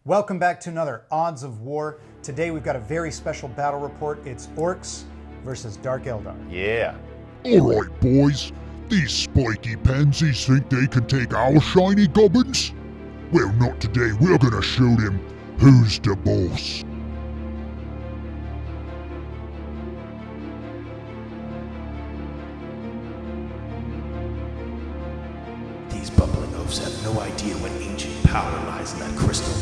Welcome back to another Odds of War. Today we've got a very special battle report. It's Orks versus Dark Eldar. Yeah. Alright, boys. These spiky pansies think they can take our shiny goblins? Well, not today. We're gonna show them who's the boss. These bubbling oafs have no idea what ancient power lies in that crystal.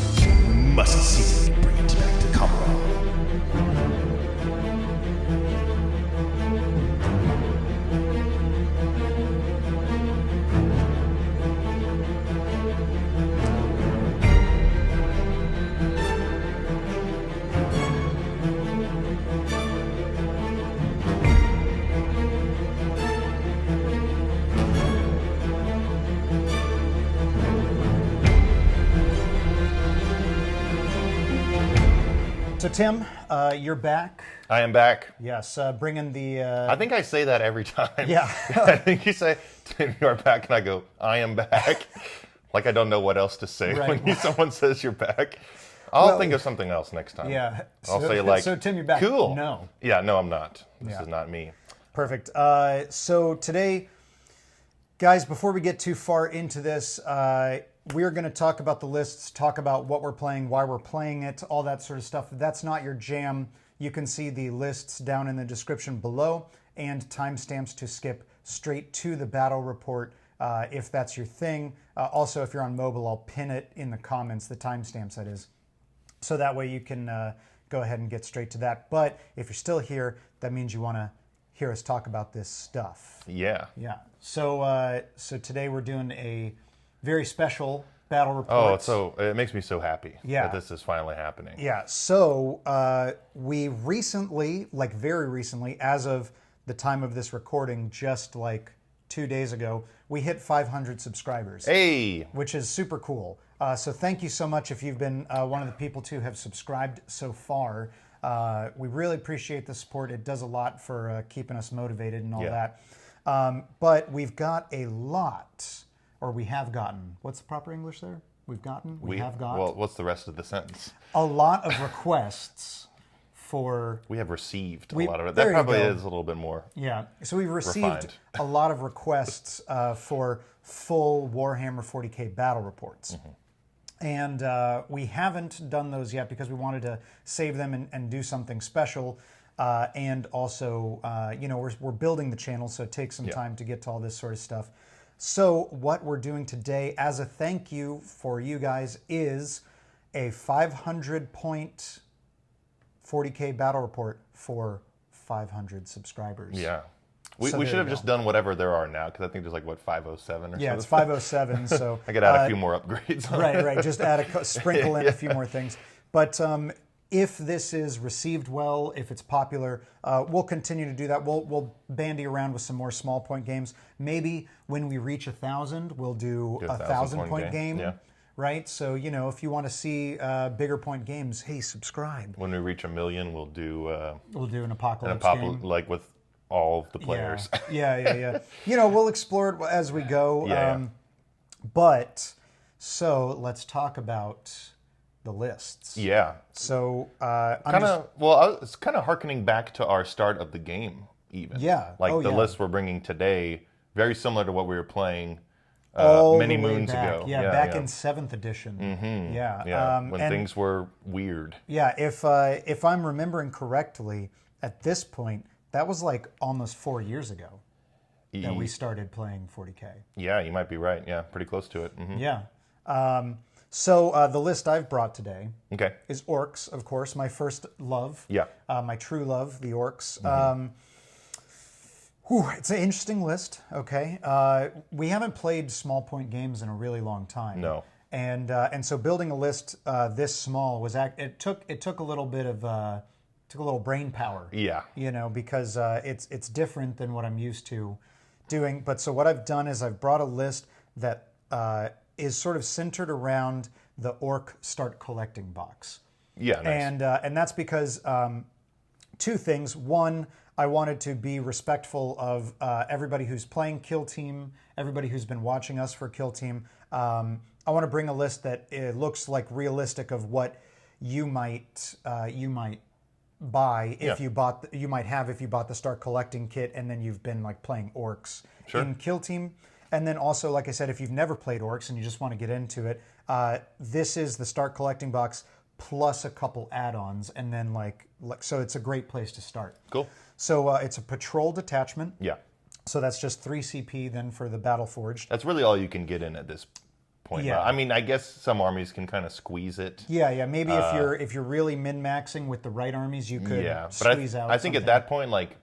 We must seize it and bring it back to Kombi-Skorcha. So Tim, you're back. I am back. Yes, bringing the... I think I say that every time. Yeah. I think you say, Tim, you're back, and I go, I am back. Like I don't know what else to say Right. when someone says you're back. I'll think of something else next time. Yeah. I'll say like, so Tim, you're back. Cool. No. Yeah, no, I'm not. This Yeah. is not me. Perfect. So today, guys, before we get too far into this, we're going to talk about the lists, talk about what we're playing, why we're playing it, all that sort of stuff. If that's not your jam, you can see the lists down in the description below and timestamps to skip straight to the battle report if that's your thing. Also, if you're on mobile, I'll pin it in the comments, the timestamps that is. So that way you can go ahead and get straight to that. But if you're still here, that means you want to hear us talk about this stuff. Yeah. Yeah. So today we're doing a very special battle report. Oh, it makes me so happy that this is finally happening. Yeah. So we recently, like very recently, as of the time of this recording, just like 2 days ago, we hit 500 subscribers. Hey! Which is super cool. So thank you so much if you've been one of the people to have subscribed so far. We really appreciate the support. It does a lot for keeping us motivated and all that. But we've got a lot, or we have gotten. What's the proper English there? We've gotten? We have got. Well, what's the rest of the sentence? A lot of requests for... We have received a lot of it. there That you probably go. is a little bit more. Yeah. So we've received Refined. a lot of requests for full Warhammer 40K battle reports. And we haven't done those yet because we wanted to save them and do something special. And also, we're building the channel, so it takes some time to get to all this sort of stuff. So what we're doing today as a thank you for you guys is a 500-point 40K battle report for 500 subscribers. Yeah. So We there should you have go. just done whatever there are now, because I think there's like, what, 507 or something? Yeah, it's 507, so... I could add a few more upgrades on it. Right. Just add sprinkle in a few more things. But if this is received well, if it's popular, we'll continue to do that. We'll bandy around with some more small point games. Maybe when we reach 1,000, we'll do a 1,000-point game. Yeah. Right? So, if you want to see bigger point games, hey, subscribe. When we reach 1 million, we'll do We'll do an apocalypse game. like with all of the players. Yeah. We'll explore it as we go. So let's talk about the lists. Yeah. So it's kind of harkening back to our start of the game, even. Yeah. Like the yeah. list we're bringing today, very similar to what we were playing All many the way moons back. ago. Yeah, back in 7th edition. Mm-hmm. Yeah, when things were weird. Yeah, if I'm remembering correctly, at this point, that was like almost 4 years ago that we started playing 40K. Yeah, you might be right. Yeah, pretty close to it. Mm-hmm. Yeah. So the list I've brought today is Orks, of course, my first love. Yeah. My true love, the Orks. It's an interesting list, okay? We haven't played small point games in a really long time. No. And so building a list this small it took a little bit of took a little brain power. Yeah. Because it's different than what I'm used to doing. But so what I've done is I've brought a list that is sort of centered around the Ork Start Collecting box. Yeah, nice. And that's because two things. One, I wanted to be respectful of everybody who's playing Kill Team, everybody who's been watching us for Kill Team, want to bring a list that looks like realistic of what you might buy if you bought you might have if you bought the Start Collecting kit and then you've been like playing Orks in Kill Team. And then also, like I said, if you've never played Orks and you just want to get into it, this is the Start Collecting box plus a couple add-ons, and then so it's a great place to start. Cool. So it's a patrol detachment. Yeah. So that's just 3 CP then for the Battle Forged. That's really all you can get in at this point. Yeah. I mean, I guess some armies can kind of squeeze it. Yeah. Maybe if you're really min-maxing with the right armies, you could squeeze out. I think at that point, like,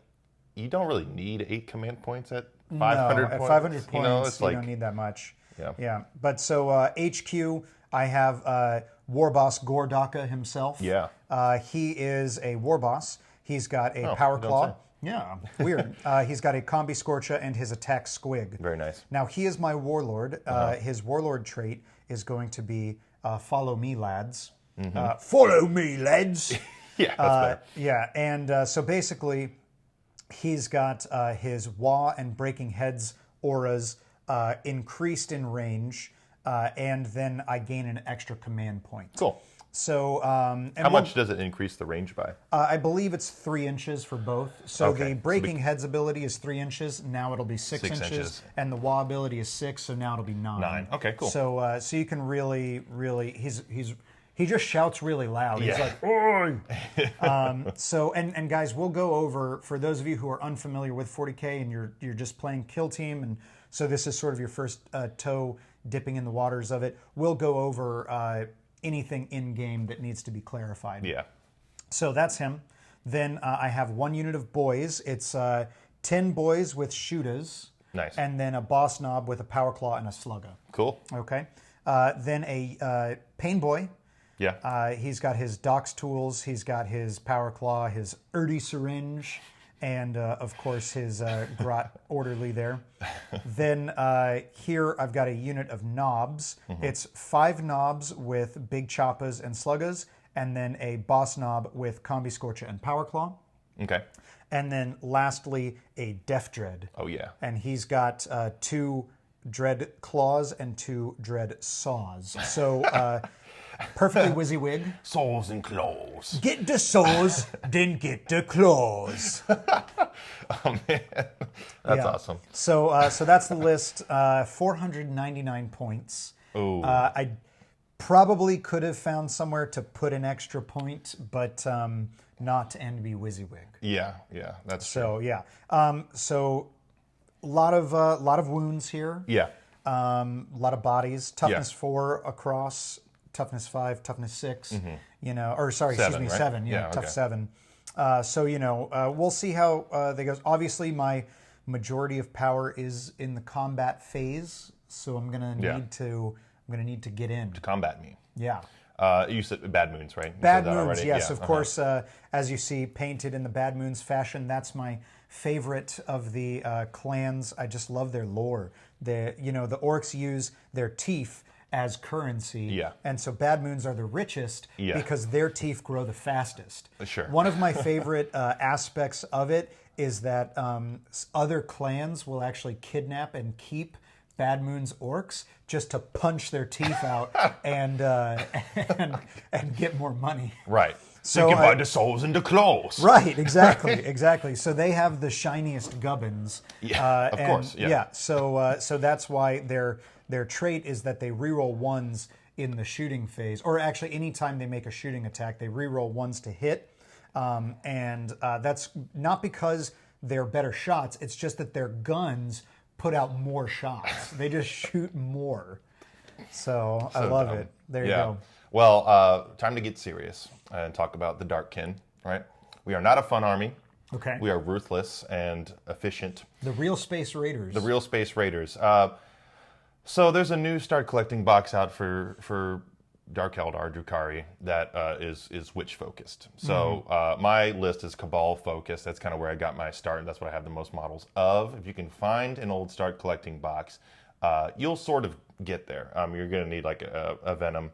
you don't really need 8 command points at 500 points. At 500 points, you know, it's you don't need that much. Yeah. Yeah. But so HQ, I have War Boss Gordaka himself. Yeah. He is a War Boss. He's got a Power you don't Claw. say. Yeah, weird. He's got a Kombi-Skorcha and his attack Squig. Very nice. Now, he is my Warlord. His Warlord trait is going to be follow me, lads. Follow me, lads. Yeah, that's better. Yeah, and so basically, he's got his Wa and Breaking Heads auras increased in range, and then I gain an extra command point. Cool. So, how much does it increase the range by? I believe it's 3 inches for both. So the Breaking Heads ability is 3 inches. Now it'll be 6 inches. And the Wa ability is 6, so now it'll be 9. 9. Okay, cool. So, so you can really, he just shouts really loud. He's Yeah. like, oi! So, and guys, we'll go over, for those of you who are unfamiliar with 40K and you're just playing Kill Team, and so this is sort of your first toe dipping in the waters of it, we'll go over anything in-game that needs to be clarified. Yeah. So that's him. Then I have 1 unit of Boyz. It's 10 Boyz with Shootas. Nice. And then a Boss Knob with a Power Claw and a Slugga. Cool. Okay. Then a Pain Boy. Yeah. He's got his Doc's tools. He's got his Power Claw, his Erdy syringe, and of course his Grot orderly there. Then here I've got a unit of Nobz. It's 5 Nobz with Big Choppas and Sluggas, and then a Boss Knob with Kombi-Skorcha and Power Claw. Okay. And then lastly, a Def Dread. Oh, yeah. And he's got 2 Dread Claws and 2 Dread Saws. So perfectly WYSIWYG. Saws and claws. Get the saws, then get the claws. Oh, man. That's awesome. So so that's the list. 499 points. Ooh. I probably could have found somewhere to put an extra point, but not and be WYSIWYG. Yeah, that's true. So yeah. So a lot of wounds here. Yeah. A lot of bodies. Toughness 4 across. Toughness 5, toughness 6. You know, or sorry, 7, excuse me, right? 7. Yeah, Yeah, tough okay. 7. So you know, we'll see how they go. Obviously, my majority of power is in the combat phase, so I'm gonna need to get in. To combat me. Yeah. You said Bad Moons, right? You Bad said that Moons, already? yes, Yeah, of course. As you see, painted in the Bad Moons fashion. That's my favorite of the clans. I just love their lore. The Orks use their teeth as currency. Yeah. And so Bad Moons are the richest because their teeth grow the fastest. Sure. One of my favorite aspects of it is that other clans will actually kidnap and keep Bad Moons Orks just to punch their teeth out and get more money. Right. So you can buy the souls and the claws. Right, exactly. So they have the shiniest gubbins. Yeah, of course. Yeah. So that's why their trait is that they reroll 1s in the shooting phase, or actually anytime they make a shooting attack, they reroll 1s to hit, and that's not because they're better shots. It's just that their guns put out more shots. They just shoot more. So I love it. There you go. Well, time to get serious and talk about the Darkkin, right? We are not a fun army. Okay. We are ruthless and efficient. The real Space Raiders. The real Space Raiders. So there's a new Start Collecting box out for Dark Eldar Drukhari that is witch focused. So my list is Cabal focused. That's kind of where I got my start, and that's what I have the most models of. If you can find an old Start Collecting box, you'll sort of get there. You're going to need like a Venom,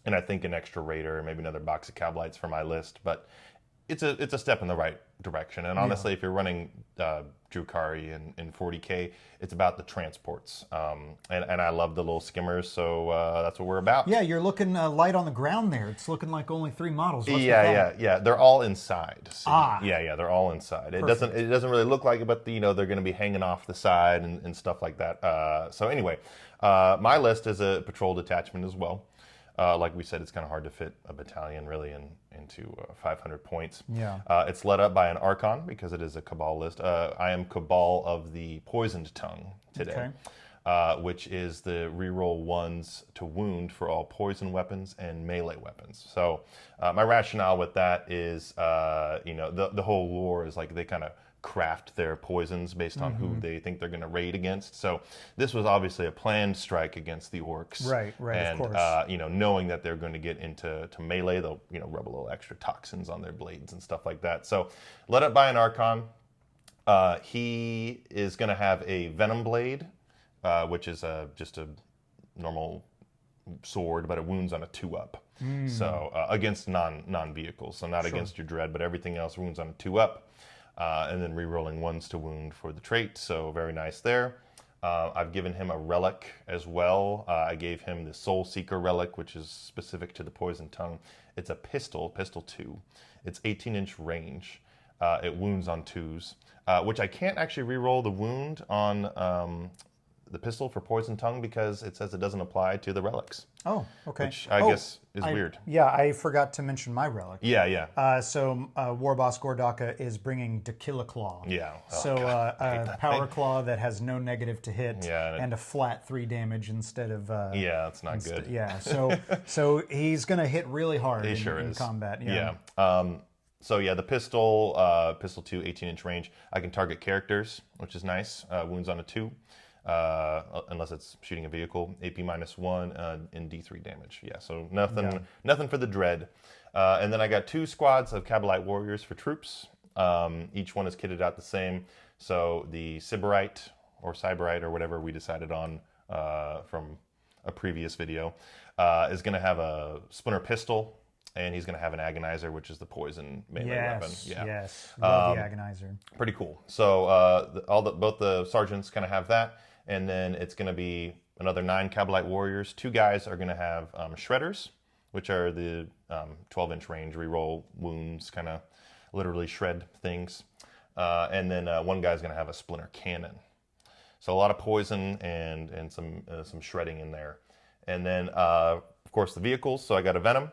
and I think an extra Raider, maybe another box of Cablites for my list. But it's a step in the right direction. And honestly, if you're running Drukhari in 40K, it's about the transports. And I love the little skimmers, so that's what we're about. Yeah, you're looking light on the ground there. It's looking like only 3 models. What's Yeah. They're all inside. See? Ah. Yeah, they're all inside. It doesn't really look like it, but they're going to be hanging off the side and stuff like that. So anyway, my list is a patrol detachment as well. Like we said, it's kind of hard to fit a battalion really into 500 points. Yeah. It's led up by an Archon because it is a Cabal list. I am Cabal of the Poisoned Tongue today, which is the reroll 1s to wound for all poison weapons and melee weapons. So my rationale with that is, the whole lore is like they kind of craft their poisons based on who they think they're going to raid against. So this was obviously a planned strike against the Orks. Right, and, of course. Knowing that they're going to get into melee, they'll rub a little extra toxins on their blades and stuff like that. So led up by an Archon. He is going to have a Venom Blade, which is just a normal sword, but it wounds on a 2-up. So against non-vehicles, so not against your dread, but everything else wounds on a 2-up. And then re-rolling 1s to wound for the trait, so very nice there. I've given him a relic as well. I gave him the Soul Seeker relic, which is specific to the Poison Tongue. It's a pistol 2. It's 18-inch range. It wounds on 2s, which I can't actually re-roll the wound on the pistol for Poison Tongue because it says it doesn't apply to the relics. Oh, okay. Which I guess is weird. Yeah, I forgot to mention my relic. Yeah. So War Boss Gordaka is bringing Tequila Claw. Yeah. Oh, So God, a power claw that has no negative to hit and a flat 3 damage instead of... yeah, that's not good. Yeah, so he's going to hit really hard in combat. Yeah. So yeah, the pistol 2, 18-inch range. I can target characters, which is nice. Wounds on a 2. Unless it's shooting a vehicle, AP -1 in D3 damage. Yeah, so nothing for the dread. And then I got 2 squads of Kabalite warriors for troops. Each one is kitted out the same. So the Sybarite or Cyberite or whatever we decided on from a previous video is going to have a splinter pistol. And he's going to have an agonizer, which is the poison melee weapon. Yeah. Yes, love the agonizer. Pretty cool. So both the sergeants kind of have that, and then it's going to be another 9 Kabalite warriors. 2 guys are going to have shredders, which are the 12-inch range reroll wounds, kind of literally shred things. And then 1 guy's going to have a splinter cannon. So a lot of poison and some shredding in there. And then of course the vehicles. So I got a Venom.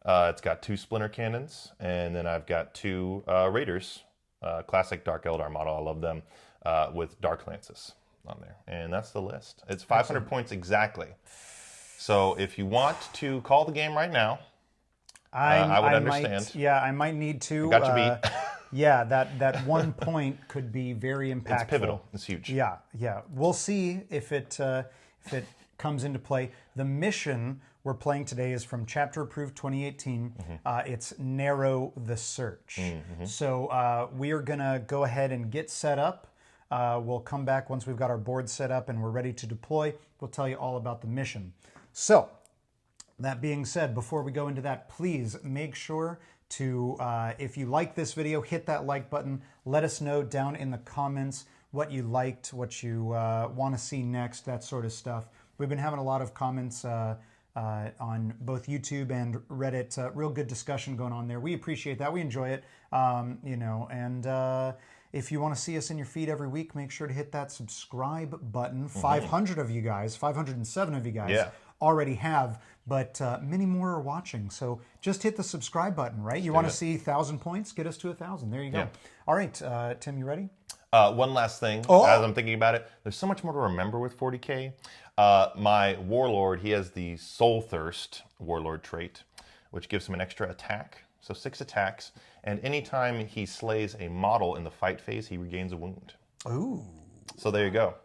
It's got 2 splinter cannons, and then I've got 2 raiders, classic Dark Eldar model. I love them, with Dark Lances on there, and that's the list. It's 500 points exactly. So if you want to call the game right now, I would understand. I might need to. Got you beat. Yeah, that 1 point could be very impactful. It's pivotal. It's huge. Yeah. We'll see if it comes into play. The mission we're playing today is from Chapter Approved 2018. It's Narrow the Search. So we are going to go ahead and get set up. We'll come back once we've got our board set up and we're ready to deploy. We'll tell you all about the mission. So that being said, before we go into that, please make sure to, if you like this video, hit that like button. Let us know down in the comments what you liked, what you want to see next, that sort of stuff. We've been having a lot of comments on both YouTube and Reddit. Real good discussion going on there. We appreciate that. We enjoy it. And if you want to see us in your feed every week, make sure to hit that subscribe button. 500 of you guys, 507 of you guys already have, but many more are watching. So just hit the subscribe button, right? You want to see 1,000 points? Get us to 1,000. There you go. All right, Tim, you ready? One last thing, as I'm thinking about it, there's so much more to remember with 40K. My Warlord, he has the Soul Thirst Warlord trait, which gives him an extra attack, so 6 attacks, and anytime he slays a model in the fight phase, he regains a wound. Ooh. So there you go.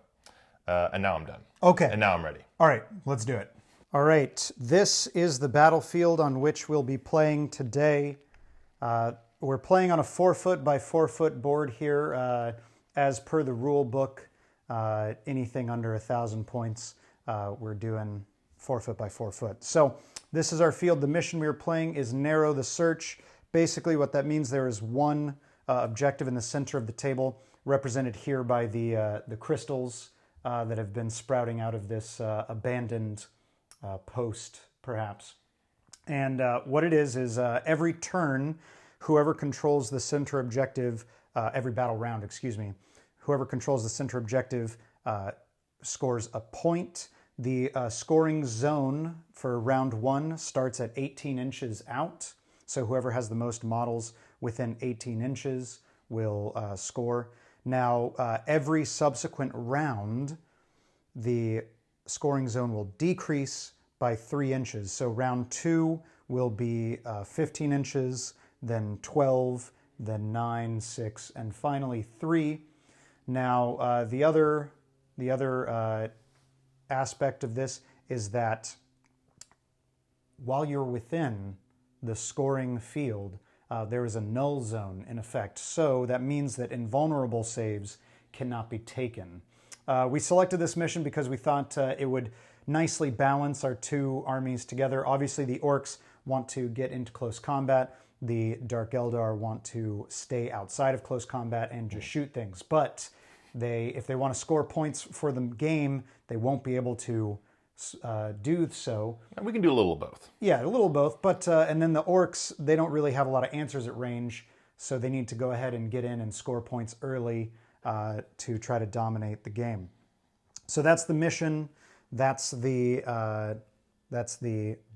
And now I'm done. Okay. And now I'm ready. All right, let's do it. All right, this is the battlefield on which we'll be playing today. We're playing on a 4-foot by 4-foot board here. As per the rule book, anything under 1,000 points, we're doing 4-foot by 4-foot. So this is our field. The mission we are playing is Narrow the Search, Basically, what that means, there is one objective in the center of the table, represented here by the crystals that have been sprouting out of this abandoned post, perhaps. And what it is every turn, whoever controls the center objective, every battle round, excuse me, whoever controls the center objective scores a point. The scoring zone for round 1 starts at 18 inches out. So whoever has the most models within 18 inches will score. Now, every subsequent round, the scoring zone will decrease by 3 inches. So round 2 will be 15 inches, then 12, then 9, 6, and finally 3. Now, the other aspect of this is that while you're within the scoring field, there is a null zone in effect. So that means that invulnerable saves cannot be taken. We selected this mission because we thought it would nicely balance our two armies together. Obviously, the Orks want to get into close combat. The Dark Eldar want to stay outside of close combat and just shoot things. But if they want to score points for the game, they won't be able to do so. And we can do a little of both. Yeah, a little of both. But and then the Orks, they don't really have a lot of answers at range, so they need to go ahead and get in and score points early to try to dominate the game. So that's the mission. That's the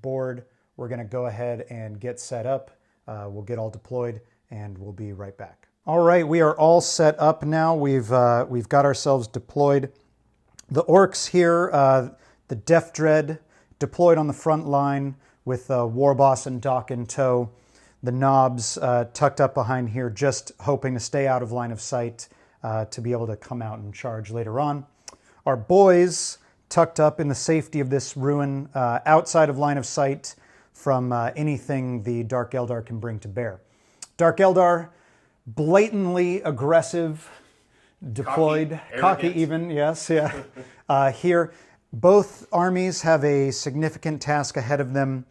board. We're going to go ahead and get set up. We'll get all deployed, and we'll be right back. All right, we are all set up now. We've got ourselves deployed. The Orks here, the Death Dread, deployed on the front line with Warboss and Doc in tow. The Nobz tucked up behind here, just hoping to stay out of line of sight to be able to come out and charge later on. Our Boyz tucked up in the safety of this ruin, outside of line of sight from anything the Dark Eldar can bring to bear. Dark Eldar, blatantly aggressive, deployed, cocky even, yes, yeah. Here, both armies have a significant task ahead of them: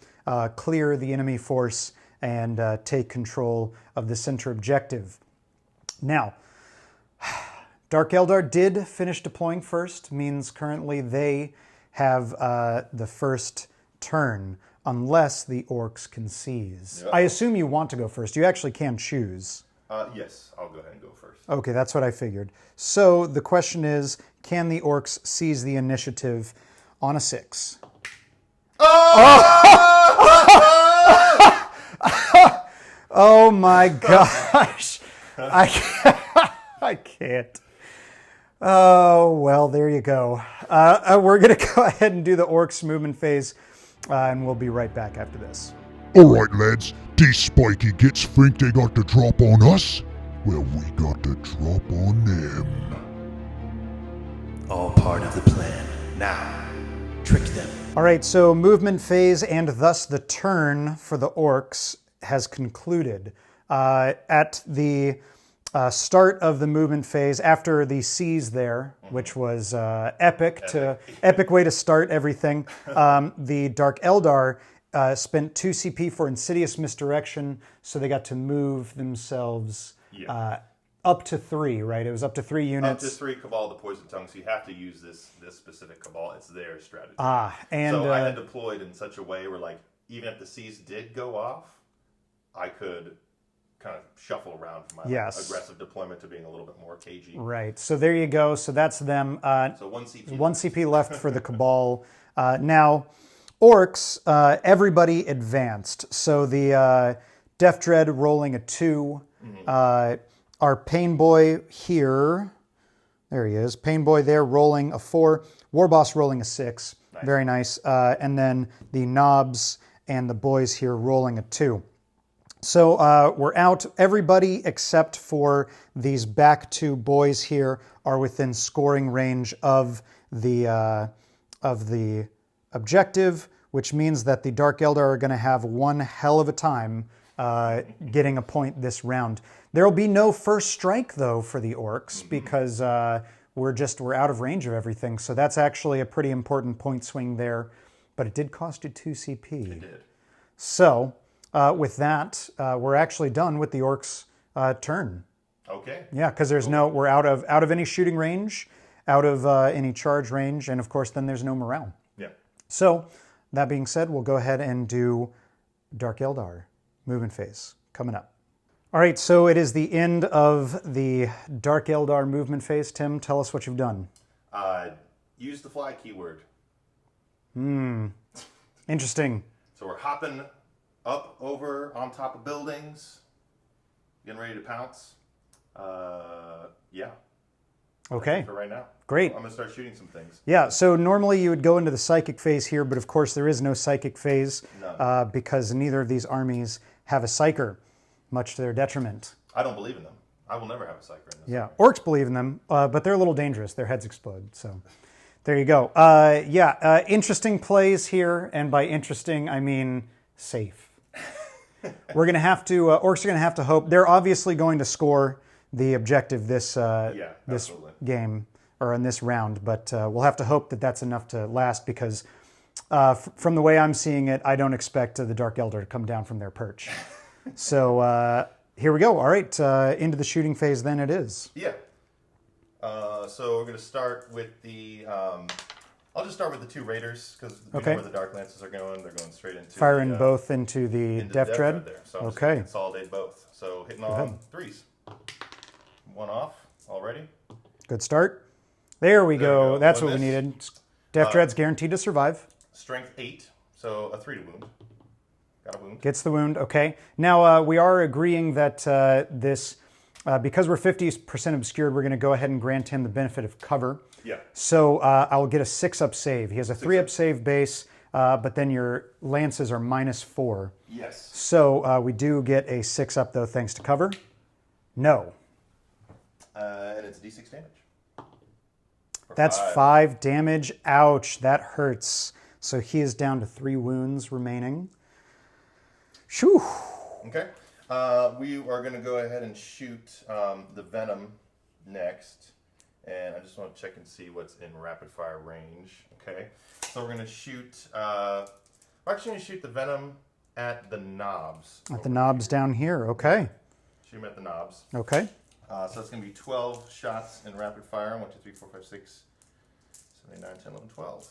clear the enemy force and take control of the center objective. Now, Dark Eldar did finish deploying first, means currently they have the first turn, unless the Orks can seize. Yep. I assume you want to go first. You actually can choose. Yes, I'll go ahead and go first. Okay, that's what I figured. So the question is, can the Orks seize the initiative on a 6? Oh my gosh. I can't. Oh, well, there you go. We're going to go ahead and do the Orks movement phase, and we'll be right back after this. Alright lads, these spiky gits think they got the drop on us? Well, we got the drop on them. All part of the plan. Now, trick them. All right, so movement phase and thus the turn for the Orks has concluded. At the start of the movement phase, after the seize there, which was epic way to start everything, the Dark Eldar spent 2 CP for insidious misdirection, so they got to move themselves up to 3, right? It was up to 3 units. Up to 3 Cabal, the Poison Tongue, so you have to use this specific Cabal. It's their strategy. And so I had deployed in such a way where, like, even if the C's did go off, I could kind of shuffle around from my aggressive deployment to being a little bit more cagey. Right, so there you go. So that's them. So 1 CP. 1 CP left for the Cabal. Now, Orks, everybody advanced. So the Death Dread rolling a 2. Our Pain Boy here, there he is. Pain Boy there rolling a 4. Warboss rolling a 6. Nice. Very nice. And then the Nobz and the Boyz here rolling a 2. So we're out. Everybody except for these back 2 Boyz here are within scoring range of the objective, which means that the Dark Eldar are going to have one hell of a time getting a point this round. There will be no first strike, though, for the Orks, because we're out of range of everything. So that's actually a pretty important point swing there. But it did cost you 2 CP. It did. So with that, we're actually done with the Orks' turn. Okay. Yeah, because there's we're out of any shooting range, out of any charge range, and of course then there's no morale. Yeah. So that being said, we'll go ahead and do Dark Eldar movement phase coming up. All right, so it is the end of the Dark Eldar movement phase. Tim, tell us what you've done. Use the fly keyword. Interesting. So we're hopping up, over, on top of buildings, getting ready to pounce. Yeah. Okay. For right now. Great. I'm going to start shooting some things. Yeah, so normally you would go into the psychic phase here, but of course there is no psychic phase because neither of these armies have a psyker, much to their detriment. I don't believe in them. I will never have a psyker in this. Yeah, Orks believe in them, but they're a little dangerous. Their heads explode, so there you go. Interesting plays here, and by interesting, I mean safe. We're going to have to, Orks are going to have to hope. They're obviously going to score the objective this game, or in this round, but we'll have to hope that that's enough to last because from the way I'm seeing it, I don't expect the Dark Eldar to come down from their perch. So here we go. All right, into the shooting phase then it is. Yeah. So we're going to start with the... I'll just start with the two raiders because we know where the Dark Lances are going. They're going straight into... Firing both into the Death Dread? There. So I'm just going to consolidate both. So hitting on threes. One off already. Good start. There we go. That's what we needed. Death Dread's guaranteed to survive. Strength 8, so a 3 to wound. Got a wound. Gets the wound, okay. Now, we are agreeing that this, because we're 50% obscured, we're going to go ahead and grant him the benefit of cover. Yeah. So I'll get a 6-up save. He has a 3-up save base, but then your lances are -4. Yes. So we do get a 6-up, though, thanks to cover. No. And it's D6 damage. That's 5 damage. Ouch, that hurts. So he is down to 3 wounds remaining. Shoo. Okay. We are going to go ahead and shoot the Venom next. And I just want to check and see what's in rapid fire range. Okay. So we're going to shoot... we're actually going to shoot the Venom at the Nobz. At the Nobz down here, okay. Shoot him at the Nobz. Okay. So it's going to be 12 shots in rapid fire. 1, 2, 3, 4, 5, 6, 7, 8, 9, 10, 11, 12.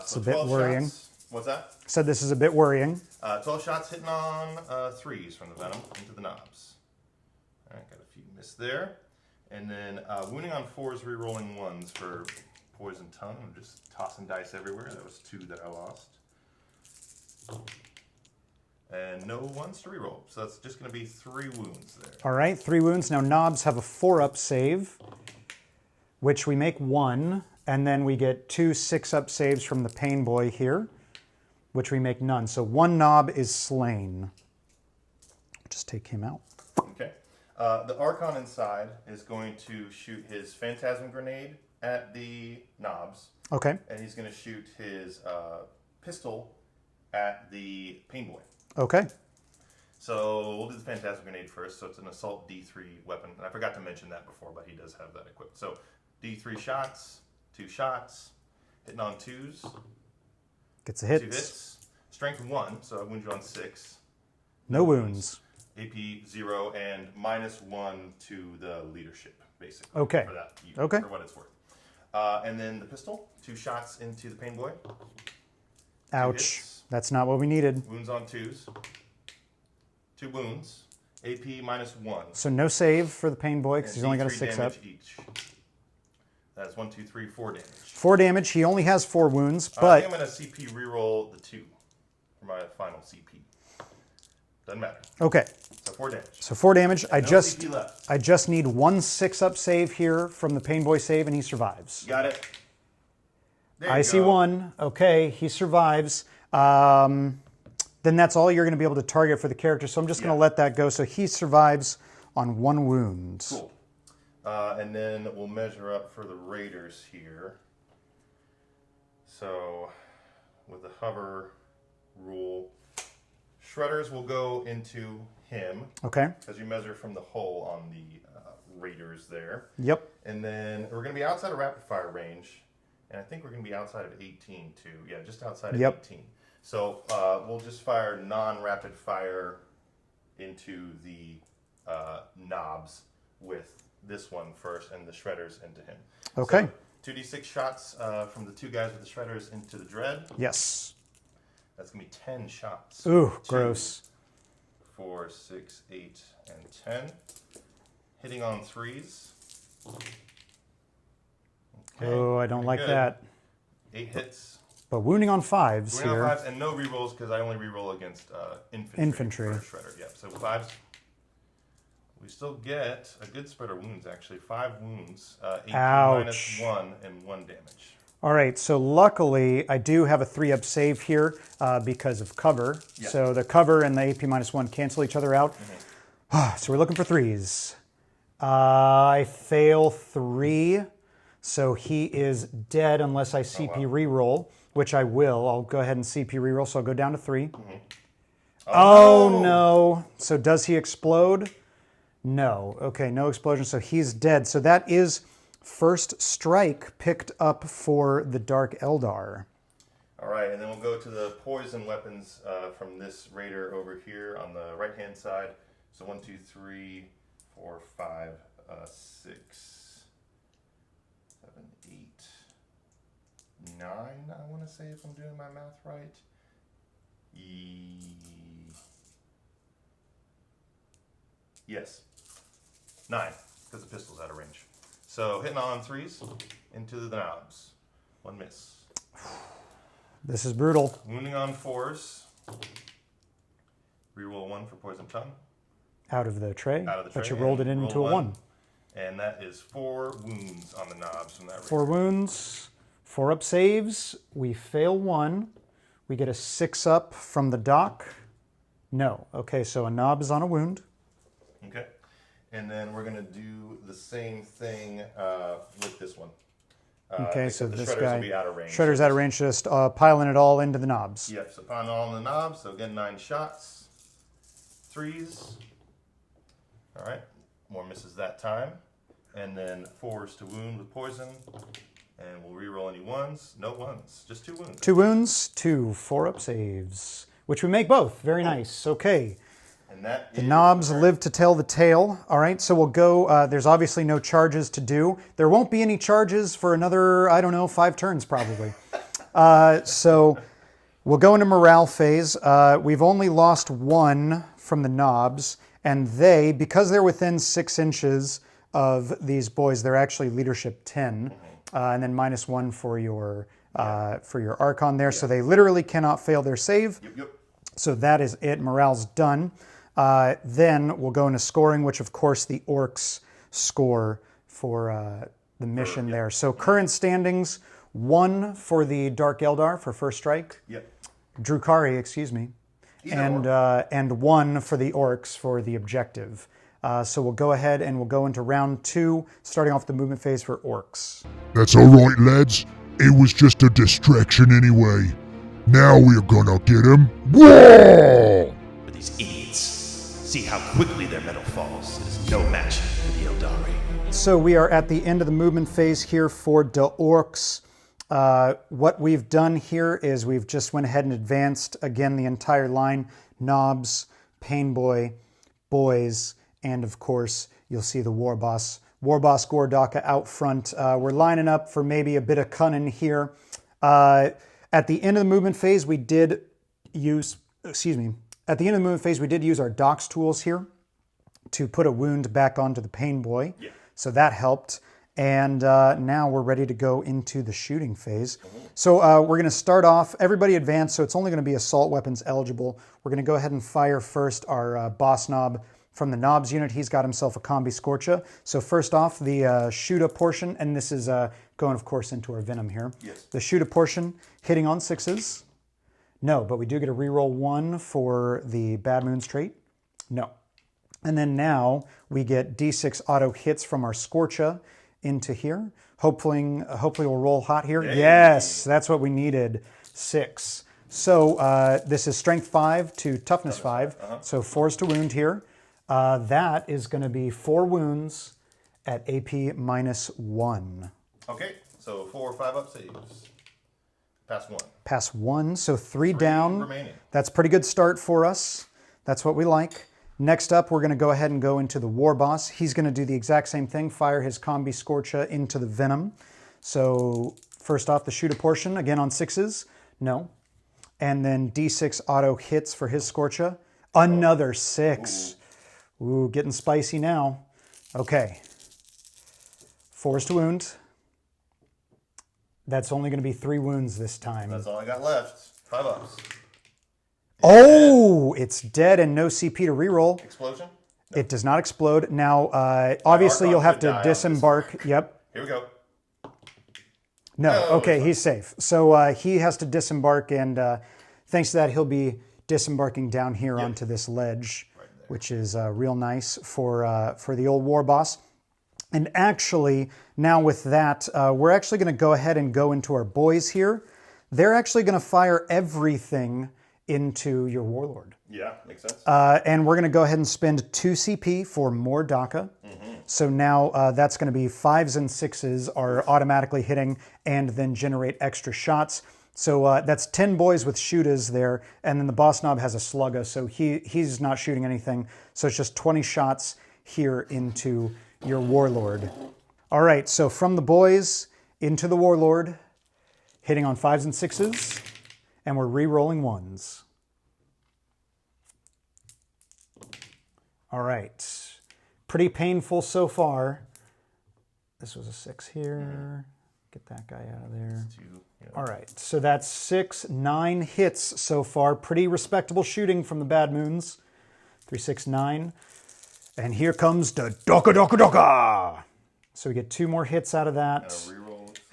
It's a bit worrying. Shots. What's that? Said this is a bit worrying. 12 shots hitting on 3s from the Venom into the Nobz. All right, got a few missed there. And then wounding on 4s, rerolling 1s for Poison Tongue. I'm just tossing dice everywhere. That was 2 that I lost. And no 1s to reroll. So that's just going to be 3 wounds there. All right, 3 wounds. Now Nobz have a 4-up save, which we make 1. And then we get 2 6-up saves from the Pain Boy here, which we make none. So 1 Nob is slain. Just take him out. Okay. The Archon inside is going to shoot his Phantasm Grenade at the Nobz. Okay. And he's going to shoot his pistol at the Pain Boy. Okay. So we'll do the Phantasm Grenade first. So it's an Assault D3 weapon. And I forgot to mention that before, but he does have that equipped. So D3 shots, 2 shots, hitting on 2s. Gets a hit. 2 hits. Strength 1, so I wound you on 6. No wounds. AP 0 and -1 to the leadership, basically. Okay. For that, Okay. For what it's worth. And then the pistol, 2 shots into the Pain Boy. Ouch. That's not what we needed. Wounds on 2s. 2 wounds. AP -1. So no save for the Pain Boy because he's only got a 6-up. Each. That's 1, 2, 3, 4 damage. 4 damage. He only has 4 wounds, I but... think I'm going to CP reroll the 2 for my final CP. Doesn't matter. Okay. So 4 damage. So 4 damage. No CP left. I just need 1 6-up save here from the Pain Boy save, and he survives. Got it. There I you see go. 1. Okay, he survives. Then that's all you're going to be able to target for the character, so I'm just going to let that go. So he survives on 1 wound. Cool. And then we'll measure up for the Raiders here. So with the hover rule, Shredders will go into him. Okay. Because you measure from the hole on the Raiders there. Yep. And then we're going to be outside of rapid fire range. And I think we're going to be outside of 18 too. Yeah, just outside of 18. So we'll just fire non-rapid fire into the Nobz with this one first and the shredders into him. Okay. So 2d6 shots from the two guys with the shredders into the dread. Yes. That's going to be 10 shots. Ooh, 2, gross. 4, 6, 8, and 10. Hitting on 3s. Okay, Oh, I don't like good. that. 8 hits. But wounding on 5s Wounding here. on 5s and no rerolls because I only reroll against infantry. For a shredder. Yep. So 5s. We still get a good spread of wounds, actually. 5 wounds. 18 minus 1 and 1 damage. All right, so luckily I do have a 3-up save here because of cover. Yeah. So the cover and the AP -1 cancel each other out. So we're looking for 3s. I fail 3, so he is dead unless I CP reroll, which I will. I'll go ahead and CP reroll, so I'll go down to 3. Oh no! So does he explode? No. Okay, no explosion, so he's dead. So that is first strike picked up for the Dark Eldar. All right, and then we'll go to the poison weapons from this raider over here on the right-hand side. So 1, 2, 3, 4, 5, 6, 7, 8, 9, I want to say, if I'm doing my math right. Yes. 9, because the pistol's out of range. So hitting on 3s into the Nobz. 1 miss. This is brutal. Wounding on 4s. Reroll 1 for poison tongue. Out of the tray, Out of the tray. but you rolled it and into roll a 1. And that is 4 wounds on the Nobz from that. 4 wounds, 4-up saves. We fail 1. We get a 6-up from the dock. No. Okay, so a knob is on a wound. Okay. And then we're going to do the same thing with this one. Okay, so the this shredders guy, will be out of range. shredder's out of range, just piling it all into the knobs. Yep, so piling all in the Nobz. So again, 9 shots. 3s. All right. More misses that time. And then 4s to wound with poison. And we'll reroll any 1s. No 1s. Just 2 wounds. 2 wounds, 2 4-up saves, which we make both. Very nice. Okay. And that The Nobz live to tell the tale. All right, so we'll go. There's obviously no charges to do. There won't be any charges for another, I don't know, 5 turns probably. So we'll go into morale phase. We've only lost 1 from the Nobz, and they, because they're within 6 inches of these boys, they're actually leadership 10, and then -1 for your Archon there. So they literally cannot fail their save. Yep. So that is it. Morale's done. Then we'll go into scoring, which of course the Orks score for the mission there. So current standings, 1 for the Dark Eldar for first strike. Yep. Drukhari, excuse me. And 1 for the Orks for the objective. So we'll go ahead and we'll go into round 2, starting off the movement phase for Orks. That's alright, lads. It was just a distraction anyway. Now we're gonna get him. Whoa! But these idiots, see how quickly their metal falls. It is no match for the Eldari. So we are at the end of the movement phase here for the Orks. What we've done here is we've just went ahead and advanced, again, the entire line. Nobz, Painboy, Boyz, and of course, you'll see the War Boss Gordaka out front. We're lining up for maybe a bit of cunning here. At the end of the movement phase, we did use, at the end of the movement phase, we did use our Docs tools here to put a wound back onto the Painboy. Yeah. So that helped. And now we're ready to go into the shooting phase. So we're going to start off, everybody advance, so it's only going to be assault weapons eligible. We're going to go ahead and fire first our boss Nob from the Nobz unit. He's got himself a Kombi-Skorcha. So first off, the Shoota portion, and this is going, of course, into our Venom here. Yes. The Shoota portion, hitting on 6s. No, but we do get a reroll 1 for the Bad Moon's trait. No. And then now we get D6 auto hits from our Skorcha into here. Hopefully we'll roll hot here. Hey. Yes, that's what we needed. 6. So this is strength 5 to toughness 5. So 4s to wound here. That is going to be 4 wounds at AP -1. Okay, so 4 5-up saves. Pass 1. Pass 1, so 3 down. Remaining. That's a pretty good start for us. That's what we like. Next up, we're going to go ahead and go into the War Boss. He's going to do the exact same thing, fire his Kombi-Skorcha into the Venom. So first off, the Shoota portion, again on 6s. No. And then D6 auto hits for his Skorcha. Another 6. Ooh, getting spicy now. Okay. 4s to wound. That's only going to be 3 wounds this time. That's all I got left. 5 ups. Oh, it's dead and no CP to reroll. Explosion? It does not explode. Now, obviously, you'll have to Archon disembark. Yep. Here we go. No, okay, he's safe. So he has to disembark, and thanks to that, he'll be disembarking down here onto this ledge, which is real nice for the old War Boss. And actually, now with that, we're actually going to go ahead and go into our boys here. They're actually going to fire everything into your Warlord. Yeah, makes sense. And we're going to go ahead and spend 2 CP for more DACA. So now that's going to be 5s and 6s are automatically hitting and then generate extra shots. So that's 10 boys with Shootas there. And then the boss knob has a Slugga, so he's not shooting anything. So it's just 20 shots here into your Warlord. All right, so from the boys into the Warlord, hitting on 5s and 6s. And we're re-rolling 1s. All right. Pretty painful so far. This was a 6 here. Get that guy out of there. All right. So that's 6, 9 hits so far. Pretty respectable shooting from the Bad Moons. 3, 6, 9. And here comes the Doka Doka Doka. So we get 2 more hits out of that.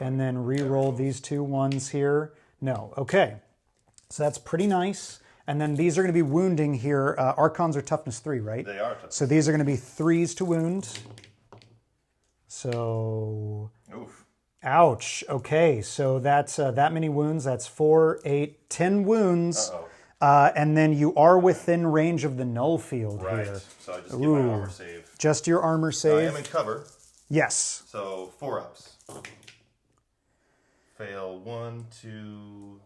And then re-roll these 2 1s here. No. Okay. So that's pretty nice. And then these are going to be wounding here. Archons are toughness 3, right? They are toughness. So these are going to be 3s to wound. So... Oof. Ouch. Okay, so that's that many wounds. That's 4, 8, 10 wounds. And then you are within range of the null field here. So I just get my armor save. Just your armor save. I am in cover. Yes. So 4 ups. Fail 1, 2...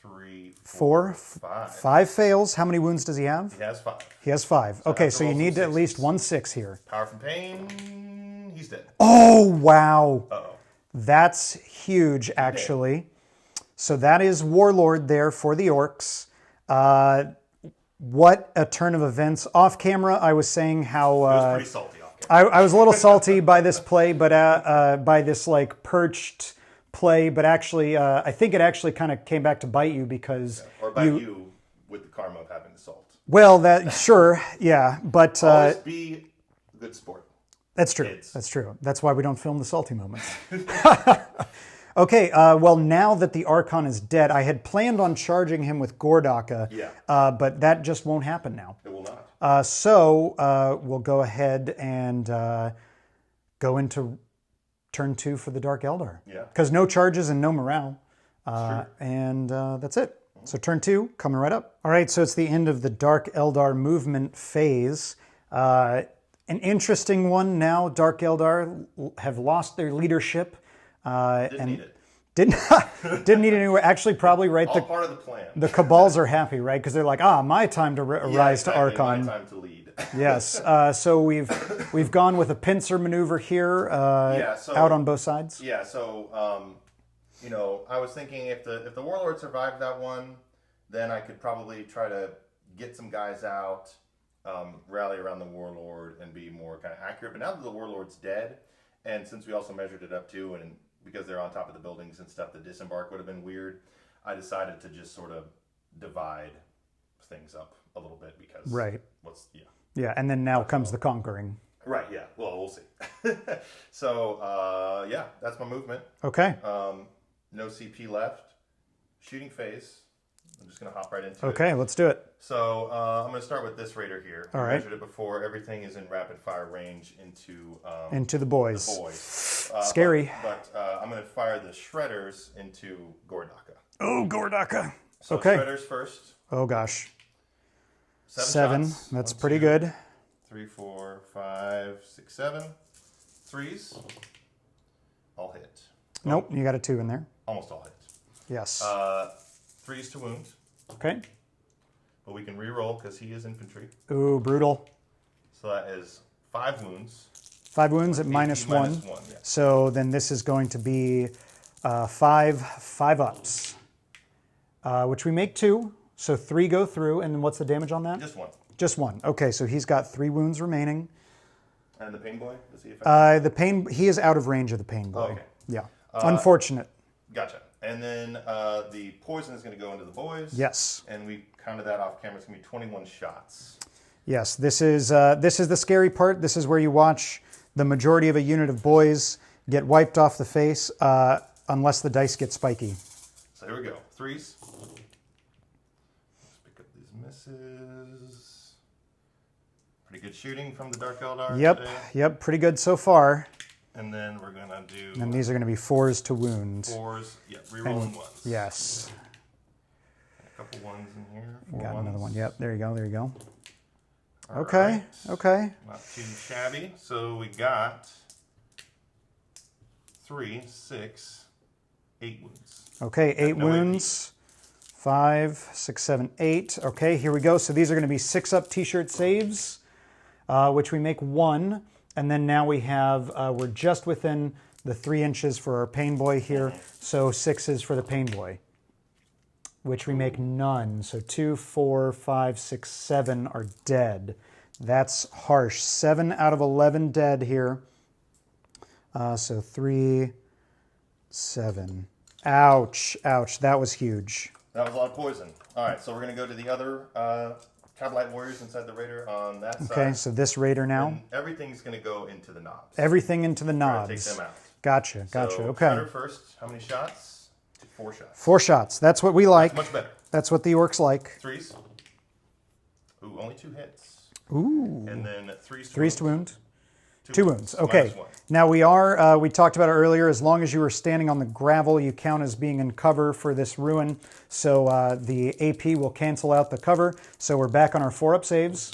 3, 4, 5. 5 fails. How many wounds does he have? He has 5. He has 5. Okay, so you need at least 1 6 here. Power from pain. He's dead. Oh, wow. Uh-oh. That's huge, actually. So that is Warlord there for the Orks. What a turn of events. Off camera, I was saying how... it was pretty salty off camera. I was a little salty by this play, but by this like perched... play, but actually, I think it actually kind of came back to bite you because or bite you with the karma of having the salt. Well, that sure, yeah, but always be a good sport. That's true. Kids. That's true. That's why we don't film the salty moments. Okay, well, now that the Archon is dead, I had planned on charging him with Gordaka, but that just won't happen now. It will not. So we'll go ahead and go into turn 2 for the Dark Eldar. Yeah. Because no charges and no morale. And that's it. So turn 2, coming right up. All right, so it's the end of the Dark Eldar movement phase. An interesting one now. Dark Eldar have lost their leadership. Didn't need it. Didn't need it anywhere. Actually, probably right. All part of the plan. The Cabals are happy, right? Because they're like, my time to rise to Archon. My time to lead. Yes. So we've gone with a pincer maneuver here out on both sides. Yeah. So I was thinking if the Warlord survived that one, then I could probably try to get some guys out, rally around the Warlord, and be more kind of accurate. But now that the Warlord's dead, and since we also measured it up too, and because they're on top of the buildings and stuff, the disembark would have been weird. I decided to just sort of divide things up a little bit because Yeah, and then now comes the conquering. Right, yeah. Well, we'll see. So, that's my movement. Okay. No CP left. Shooting phase. I'm just going to hop right into it. Okay, let's do it. So, I'm going to start with this raider here. All I right. measured it before. Everything is in rapid fire range into the boys. Scary. But I'm going to fire the shredders into Gordaka. Oh, Gordaka. So okay. Shredders first. Oh, gosh. 7 shots. That's 1, pretty 2, good. 3, 4, 5, 6, 7. 3s. All hit. Nope, you got a 2 in there. Almost all hit. Yes. 3s to wound, Okay. but we can re-roll because he is infantry. Ooh, brutal. So that is 5 wounds. 5 wounds at minus AP 1. minus 1, yeah. So then this is going to be 5 ups, which we make 2. So 3 go through, and then what's the damage on that? Just 1. Just 1. Okay, so he's got 3 wounds remaining. And the pain boy, does he affect? He is out of range of the pain boy. Oh, okay. Yeah. Unfortunate. Gotcha. And then the poison is going to go into the boys. Yes. And we counted that off camera. It's going to be 21 shots. Yes. This is the scary part. This is where you watch the majority of a unit of boys get wiped off the face, unless the dice get spiky. So here we go. 3s. Let's pick up these misses. Pretty good shooting from the Dark Eldar Yep. today. Yep. Pretty good so far. And then we're going to do... And these are going to be 4s to wound. 4s. Yep, re-rolling 1s. Yes. A couple 1s in here. 4 Got 1s. another one. Yep. There you go. There you go. All Okay. right. Okay. Not too shabby. So we got 3, 6, 8 wounds. Okay. 8 no wounds. 5, 6, 7, 8. Okay. Here we go. So these are going to be 6-up t-shirt saves, which we make 1. And then now we have, we're just within the 3 inches for our pain boy here. So 6s for the pain boy, which we make none. So 2, 4, 5, 6, 7 are dead. That's harsh. 7 out of 11 dead here. So 3, 7. Ouch. Ouch. That was huge. That was a lot of poison. All right, so we're going to go to the other Cavalite warriors inside the raider on that side. Okay, so this raider now. And everything's going to go into the knobs. Everything into the Try to take knobs. them out. Gotcha. Gotcha. So, Okay. Cutter first. How many shots? 4 shots. 4 shots. That's what we like. Much better. That's what the orcs like. 3s. Ooh, only 2 hits. Ooh. And then 3s to 3s to wound. 2 2 wounds. Okay. -1. Now we talked about it earlier, as long as you were standing on the gravel, you count as being in cover for this ruin. So the AP will cancel out the cover. So we're back on our 4-up saves.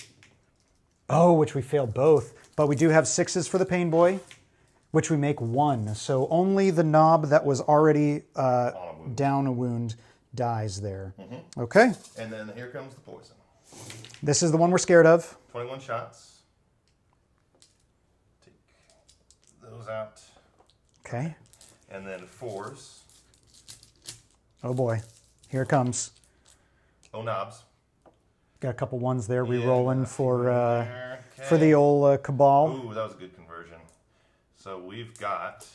Oh, which we failed both. But we do have 6s for the pain boy, which we make 1. So only the knob that was already down a wound dies there. Okay. And then here comes the poison. This is the one we're scared of. 21 shots. Take those out. Okay. And then 4s. Oh boy. Here it comes. Oh, knobs. Got a couple ones there. We Yeah, rolling for there. for the old cabal. Ooh, that was a good conversion. So we've got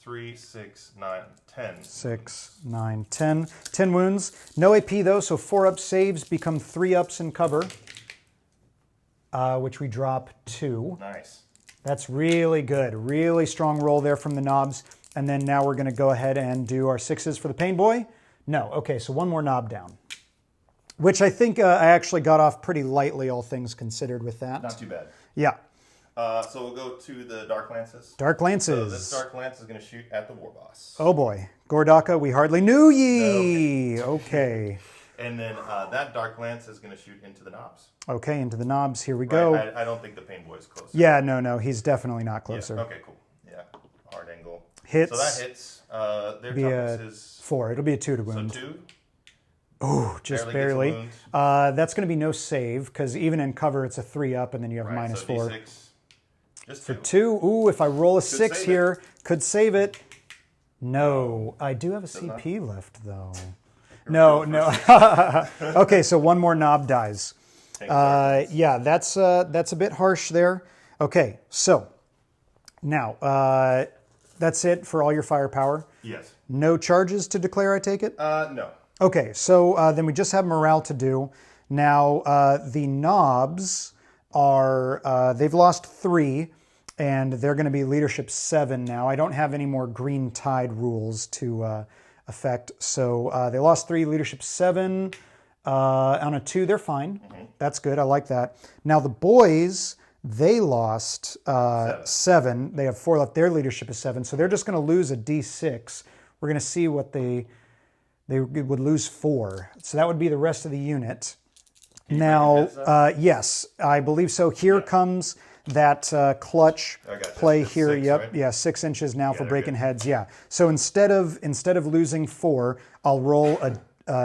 3, 6, 9, 10. 6, 9, 10. 10 wounds. No AP though, so 4-up saves become 3-ups in cover, which we drop 2. Nice. That's really good. Really strong roll there from the knobs. And then now we're going to go ahead and do our 6s for the pain boy. No, okay, so one more knob down, which I think I actually got off pretty lightly, all things considered with that. Not too bad. Yeah. So we'll go to the Dark Lances. Dark Lances. So this Dark Lance is going to shoot at the War Boss. Oh boy. Gordaka, we hardly knew ye. Okay. And then that Dark Lance is going to shoot into the knobs. Okay, into the knobs. Here we go. Right? I don't think the Pain Boy is closer. Yeah, no, he's definitely not Yeah, closer. okay, cool. Yeah, hard angle. Hits. So that hits. Their Be toughness a is 4. It'll be a 2 to so wound. 2. Oh, just Barely barely. gets a wound. That's going to be no save, because even in cover, it's a 3-up, and then you have Right, minus so 4. D6. Just For 2. 2, ooh, if I roll a 6 save here, could save it. No, I do have a not. CP left, though. No. Okay, so one more knob dies. Yeah, that's a bit harsh there. Okay, so now that's it for all your firepower. Yes. No charges to declare, I take it? No. Okay, so then we just have morale to do. Now, the knobs are, they've lost 3, and they're going to be leadership 7 now. I don't have any more green tide rules to affect. So they lost 3, leadership 7. On a 2, they're fine. That's good. I like that. Now, the boys, they lost 7. They have 4 left. Their leadership is 7. So they're just going to lose a D6. We're going to see what they would lose 4. So that would be the rest of the unit. Now, yes, I believe so. Here comes that clutch I got this. play It's here. 6, Yep, right? yeah, 6 inches now for they're breaking good. heads. Yeah. So instead of losing 4, I'll roll a.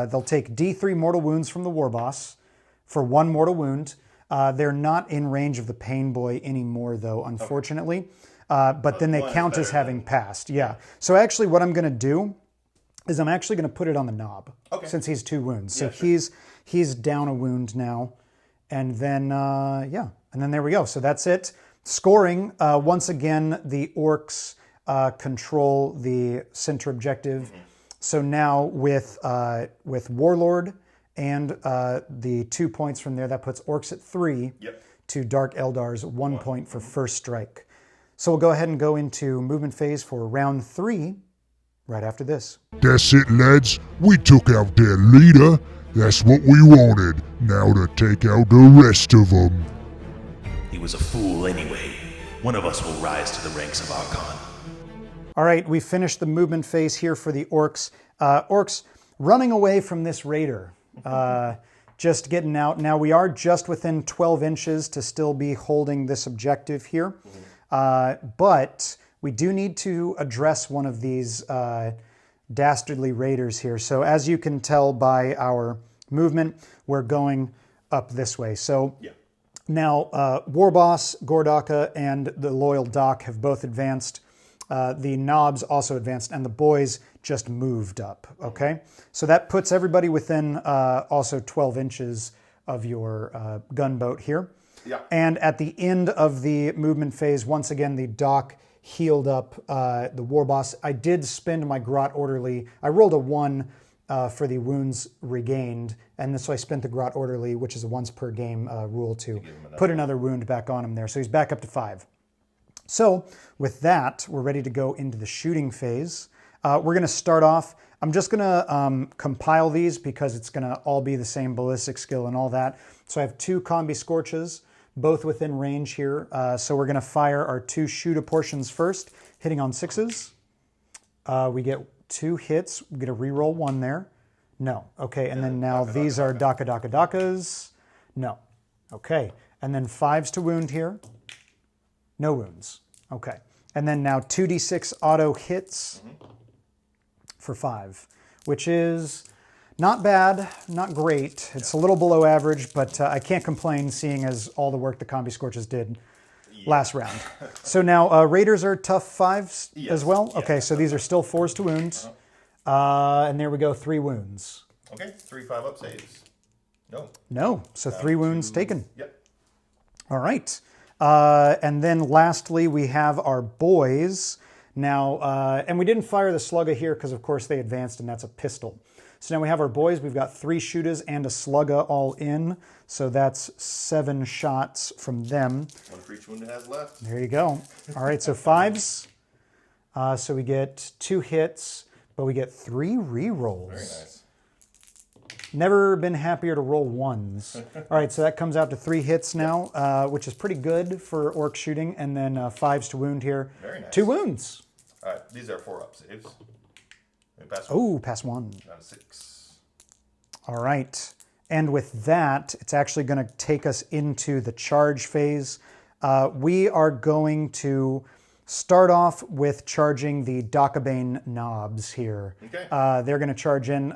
They'll take D3 mortal wounds from the war boss for 1 mortal wound. They're not in range of the pain boy anymore, though, unfortunately. But then they one is count as better having than- passed. Yeah. So actually, what I'm going to do is I'm actually going to put it on the knob since he's 2 wounds. So he's down a wound now, and then and then there we go. So that's it. Scoring once again, the orcs control the center objective. So now with Warlord and the 2 points from there, that puts orcs at 3 to Dark Eldar's 1 point for first strike. So we'll go ahead and go into movement phase for round 3 right after this. That's it, lads. We took out their leader. That's what we wanted. Now to take out the rest of them. He was a fool anyway. One of us will rise to the ranks of Archon. All right, we finished the movement phase here for the orcs. Orcs running away from this raider. Just getting out. Now we are just within 12 inches to still be holding this objective here. But we do need to address one of these dastardly raiders here. So as you can tell by our movement, we're going up this way. So now Warboss, Gordaka, and the Loyal Doc have both advanced. The Nobz also advanced, and the Boyz just moved up, okay? So that puts everybody within also 12 inches of your gunboat here. And at the end of the movement phase, once again, the Doc healed up the Warboss. I did spend my Grot Orderly. I rolled a 1 for the wounds regained, and so I spent the Grot Orderly, which is a once per game rule, to put another wound back on him there. So he's back up to 5. So with that, we're ready to go into the shooting phase. We're going to start off. I'm just going to compile these because it's going to all be the same ballistic skill and all that. So I have 2 Kombi-Skorchas, both within range here. So we're going to fire our 2 Shoota portions first, hitting on 6s. We get 2 hits. We get a reroll 1 there. No. Okay, and then now these are Dakas. No. Okay, and then 5s to wound here. No wounds. Okay. And then now 2d6 auto hits for 5, which is not bad, not great. It's a little below average, but I can't complain seeing as all the work the Kombi-Skorchas did last round. So now Raiders are tough 5s as well? Okay, so these are still 4s to wound. And there we go, 3 wounds. Okay, 3 5-up saves. No. No, so 3 wounds taken. Yep. All right. And then lastly, we have our Boyz. Now, and we didn't fire the Slugga here because, of course, they advanced, and that's a pistol. So now we have our Boyz. We've got 3 Shootas and a Slugga all in. So that's 7 shots from them. 1 for each wound it has left. There you go. All right, so 5s. So we get 2 hits, but we get 3 rerolls. Very nice. Never been happier to roll 1s. All right, so that comes out to 3 hits now, which is pretty good for orc shooting. And then 5s to wound here. Very nice. 2 wounds. All right, these are 4-up saves. Pass 1. Oh, pass 1. Down to 6. All right. And with that, it's actually going to take us into the charge phase. We are going to start off with charging the Dakabane Nobz here. Okay. They're going to charge in.